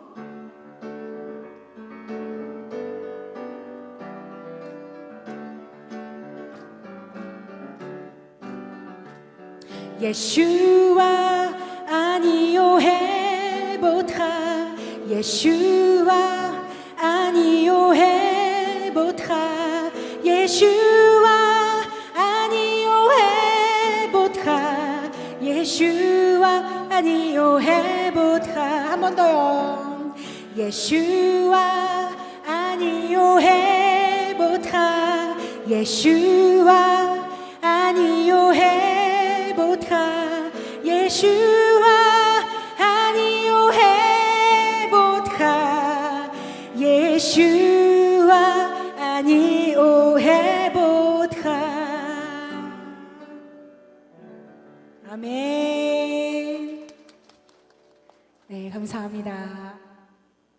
예슈아 아니 오헤브 오타. 예슈아 아니 오헤브 오타. 예슈아 아니 오헤브 오타. 예슈아 아니 오헤브 오타. 한 번 더요. 예슈아 아니 오헤브 오타. 예슈아 아니 오헤브 오타. 예슈아 아니 오헤브 오타. 예슈아 아니 오헤브 아멘. 네, 감사합니다.